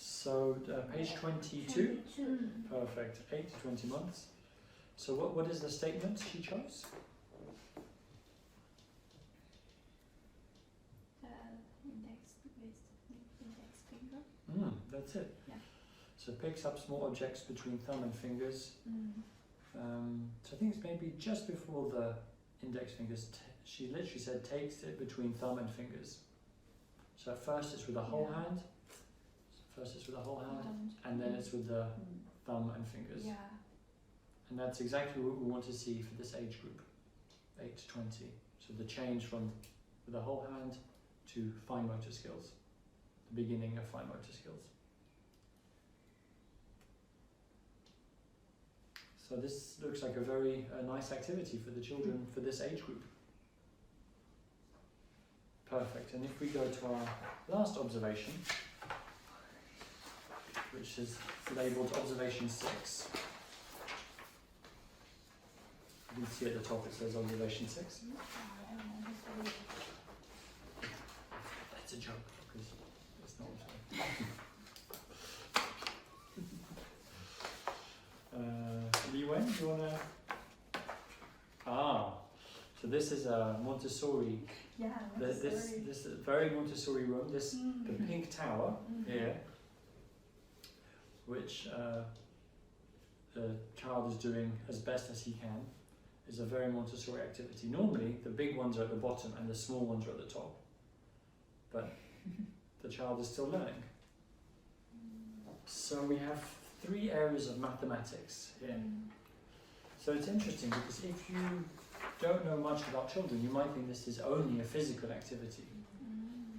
So page 22, perfect, 8 to 20 months. So what is the statement she chose? Index finger. That's it. Yeah. So So picks up small objects between thumb and fingers. So I think it's maybe just before the index fingers. She literally said takes it between thumb and fingers. So at first it's with the whole hand. First it's with the whole hand, and then it's with the thumb and fingers. Yeah. And that's exactly what we want to see for this age group, 8 to 20. So the change from with the whole hand to fine motor skills, the beginning of fine motor skills. So this looks like a very nice activity for the children for this age group. Perfect. And if we go to our last observation, which is labelled observation 6. You can see at the top it says observation 6. That's a joke because it's not. Li Wen, do you wanna? So this is a Montessori. Yeah, This very Montessori room. This the pink tower here, which the child is doing as best as he can, is a very Montessori activity. Normally, the big ones are at the bottom and the small ones are at the top, but the child is still learning. So we have 3 areas of mathematics here. So it's interesting because if you don't know much about children, you might think this is only a physical activity.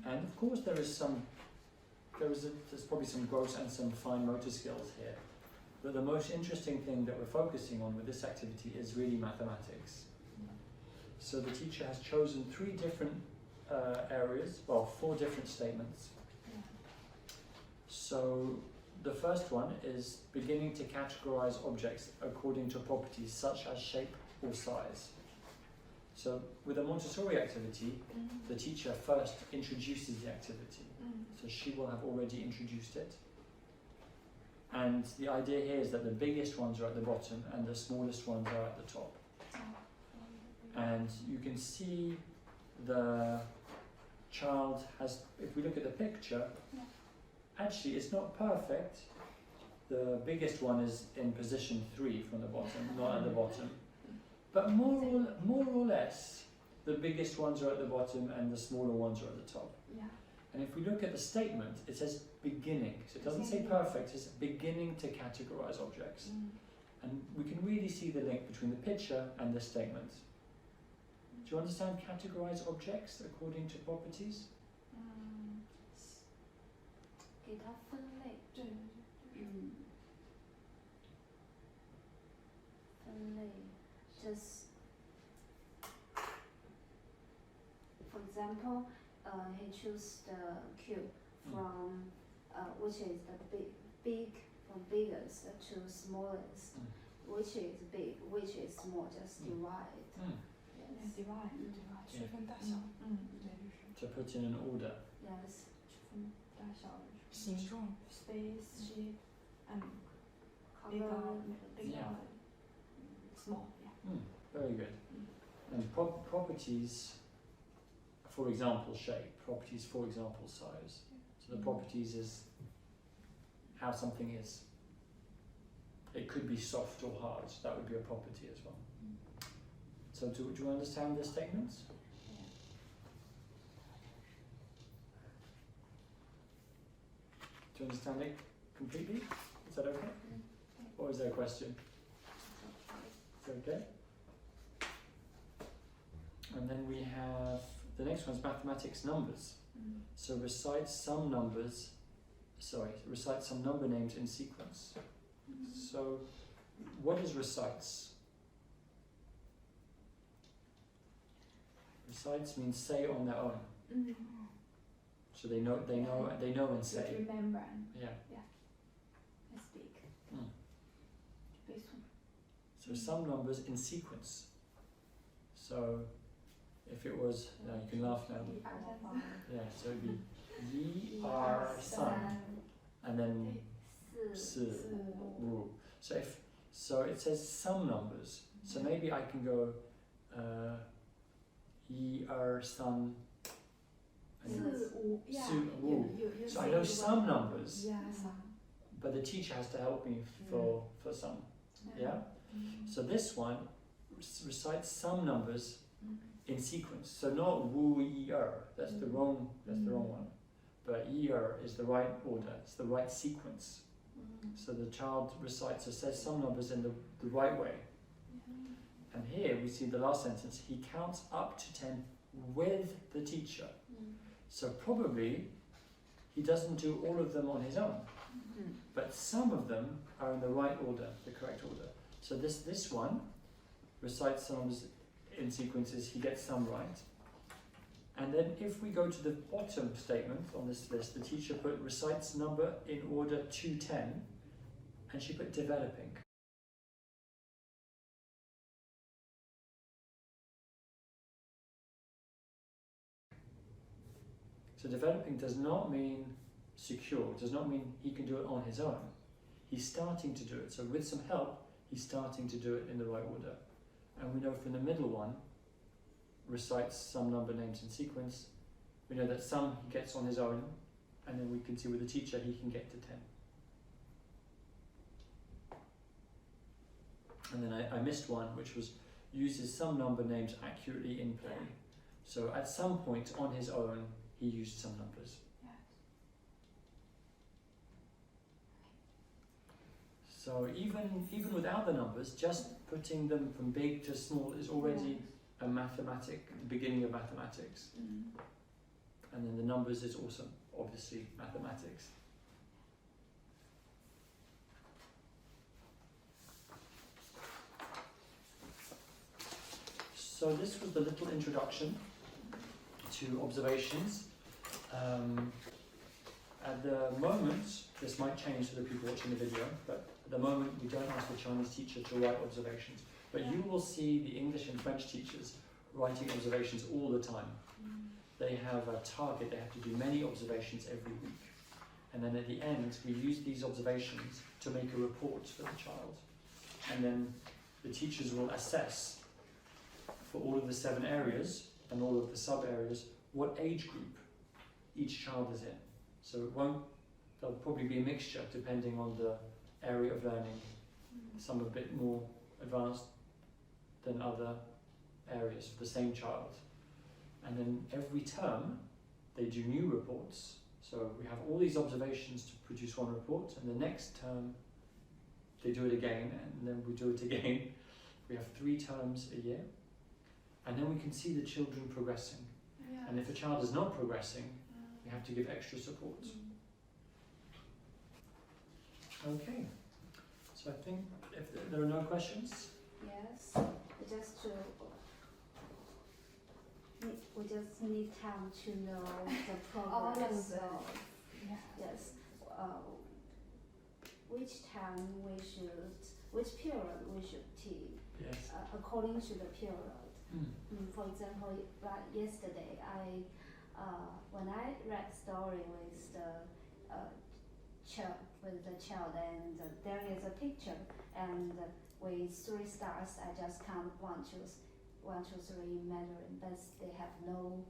And of course there's probably some gross and some fine motor skills here. But the most interesting thing that we're focusing on with this activity is really mathematics. So the teacher has chosen 3 different areas, 4 different statements. So the first one is beginning to categorize objects according to properties such as shape or size. So with a Montessori activity, the teacher first introduces the activity. So she will have already introduced it. And the idea here is that the biggest ones are at the bottom and the smallest ones are at the top. And you can see the child has, if we look at the picture, actually it's not perfect. The biggest one is in position 3 from the bottom, not at the bottom. But more or less, the biggest ones are at the bottom and the smaller ones are at the top. Yeah. And if we look at the statement, it says beginning. So it doesn't say perfect, it's beginning to categorize objects. And we can really see the link between the picture and the statement. Do you understand categorize objects according to properties? 给它分类。对。分类 just for example, he choose the cube from which is the big from biggest to smallest, which is big, which is small, just divide. Yes. Divide. 区分大小。To put in an order. Yes. 区分大小。形状。Space, shape, and Color. bigger, small. Yeah. Very good. And properties, for example, shape. Properties, for example, size. So the properties is how something is. It could be soft or hard. That would be a property as well. So do you understand the statements? Do you understand it completely? Is that okay? Or is there a question? Is that okay? And then we have, the next one's mathematics numbers. So recite some number names in sequence. So what is recites? Recites means say on their own. So they know and say. Remember. Yeah. I speak. So some numbers in sequence. So if it was, you can laugh now. Yeah, so it'd be yi er san, and then si wu. So it says some numbers. So maybe I can go yi er san. Su wu. So I know some numbers, but the teacher has to help me for some. Yeah? So this one recites some numbers in sequence. So not wu yi er, that's the wrong one. But yi er is the right order, it's the right sequence. So the child recites or says some numbers in the right way. And here we see the last sentence, he counts up to 10 with the teacher. So probably he doesn't do all of them on his own, but some of them are in the right order, the correct order. So this one recites some numbers in sequences, he gets some right. And then if we go to the bottom statement on this list, the teacher recites number in order to 10, and she put developing. So developing does not mean secure, does not mean he can do it on his own. He's starting to do it. So with some help, he's starting to do it in the right order. And we know from the middle one, recites some number names in sequence. We know that some he gets on his own, and then we can see with the teacher he can get to 10. And then I missed one, which was uses some number names accurately in play. So at some point on his own, he used some numbers. So even without the numbers, just putting them from big to small is already a beginning of mathematics. And then the numbers is also obviously mathematics. So this was the little introduction to observations. At the moment, this might change for the people watching the video, but at the moment we don't ask the Chinese teacher to write observations. But you will see the English and French teachers writing observations all the time. They have a target, they have to do many observations every week. And then at the end, we use these observations to make a report for the child. And then the teachers will assess for all of the 7 areas and all of the sub-areas what age group each child is in. So there'll probably be a mixture depending on the area of learning. Some a bit more advanced than other areas for the same child. And then every term they do new reports. So we have all these observations to produce one report, and the next term they do it again, and then we do it again. We have 3 terms a year, and then we can see the children progressing. And if a child is not progressing, we have to give extra support. Okay, so I think if there are no questions. Yes, we just need time to know the progress of yes. Which period we should teach according to the period. For example, like yesterday, when I read story with the child, and there is a picture, and with 3 stars, I just count 1, 2, 3 Mandarin, but they have no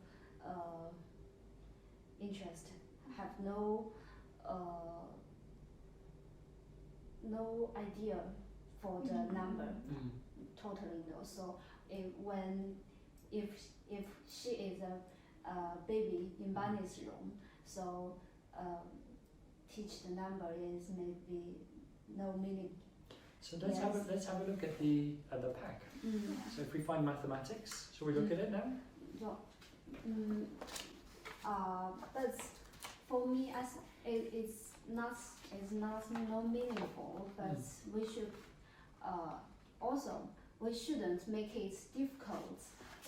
interest, have no idea for the number, totally no. So if she is a baby in Bunny's room, so teach the number is maybe no meaning. So let's have a look at the pack. So if we find mathematics, shall we look at it now? But for me, it's not no meaningful. But we should we shouldn't make it difficult.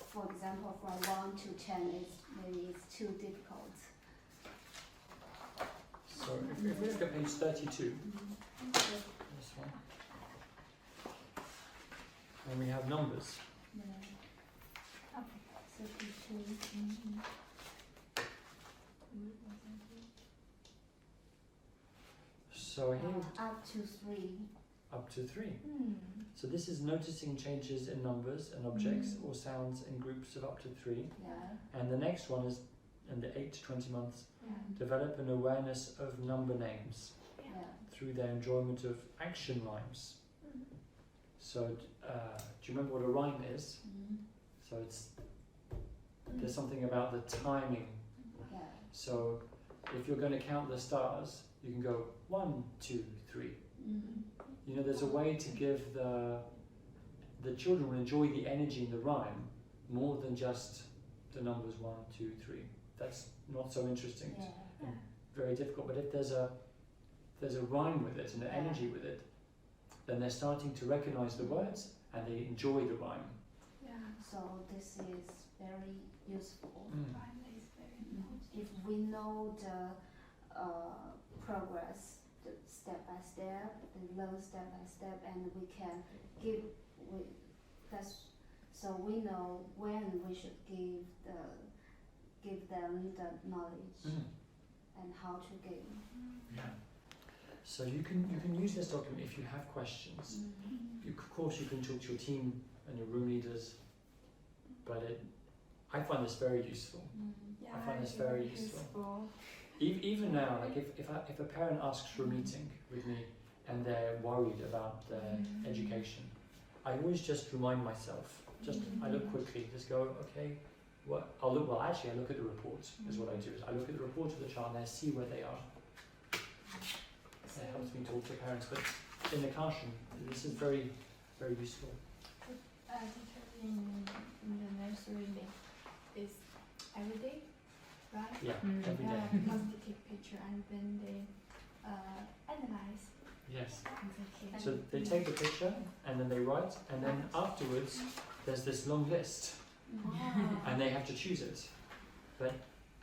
For example, from 1 to 10, it's too difficult. So if we look at page 32, this one, and we have numbers. So here up to 3. Up to 3. So this is noticing changes in numbers and objects or sounds in groups of up to 3. And the next one is in the 8 to 20 months. Develop an awareness of number names. Yeah. through their enjoyment of action rhymes. Mm. So, do you remember what a rhyme is? So it's there's something about the timing. Yeah. So if you're going to count the stars, you can go 1, 2, 3. You know, there's a way to give the children will enjoy the energy in the rhyme more than just the numbers 1, 2, 3. That's not so interesting. Yeah. Yeah. Very difficult. But if there's a rhyme with it and an energy with it, then they're starting to recognize the words and they enjoy the rhyme. Yeah. So this is very useful. Rhyme is very important. If we know the progress, the step by step, the learn step by step, and we can give so we know when we should give them the knowledge and how to give. Yeah. So you can use this document if you have questions. Of course, you can talk to your team and your room leaders, but I find this very useful. Yeah, I find this very useful. Even now, like if a parent asks for a meeting with me and they're worried about their education, I always just remind myself. I look quickly, just go, okay. I look at the report. Is what I do. I look at the report of the child and I see where they are. It helps me talk to parents, but in the classroom, this is very, very useful. Teacher in the nursery is every day, right? Yeah, every day. Yeah, because they take picture and then they analyze Yes. the kid. So they take the picture and then they write, and then afterwards there's this long list, and they have to choose it. But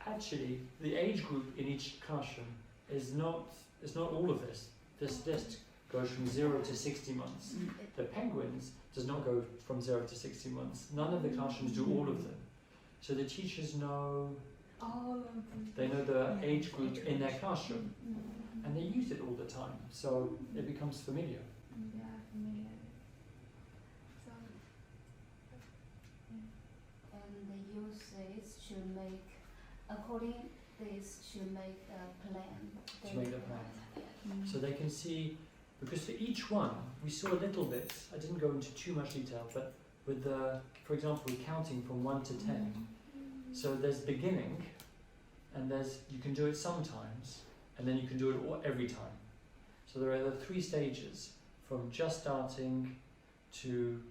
actually, the age group in each classroom is not all of this. This list goes from 0 to 60 months. The penguins does not go from 0 to 60 months. None of the classrooms do all of them. So the teachers know, they know the age group in their classroom, and they use it all the time. So it becomes familiar. Yeah, familiar. So, And they use this to make, according this to make a plan. To make the plan. Yeah. So they can see, because for each one, we saw a little bit, I didn't go into too much detail, but with for example, we're counting from 1 to 10. So there's beginning, and you can do it sometimes, and then you can do it every time. So there are the 3 stages, from just starting to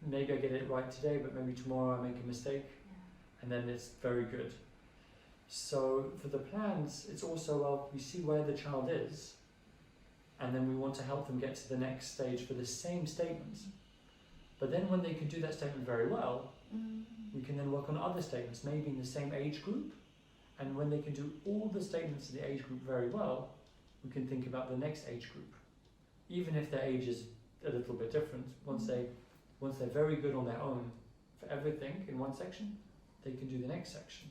maybe I get it right today, but maybe tomorrow I make a mistake, and then it's very good. So for the plans, it's also, we see where the child is, and then we want to help them get to the next stage for the same statement. But then when they can do that statement very well, we can then work on other statements, maybe in the same age group, and when they can do all the statements in the age group very well, we can think about the next age group. Even if their age is a little bit different, once they're very good on their own for everything in one section, they can do the next section.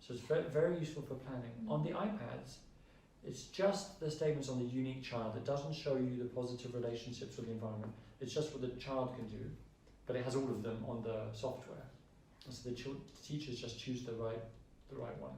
So it's very, very useful for planning. On the iPads, it's just the statements on the unique child. It doesn't show you the positive relationships with the environment. It's just what the child can do, but it has all of them on the software. And so the teachers just choose the right one.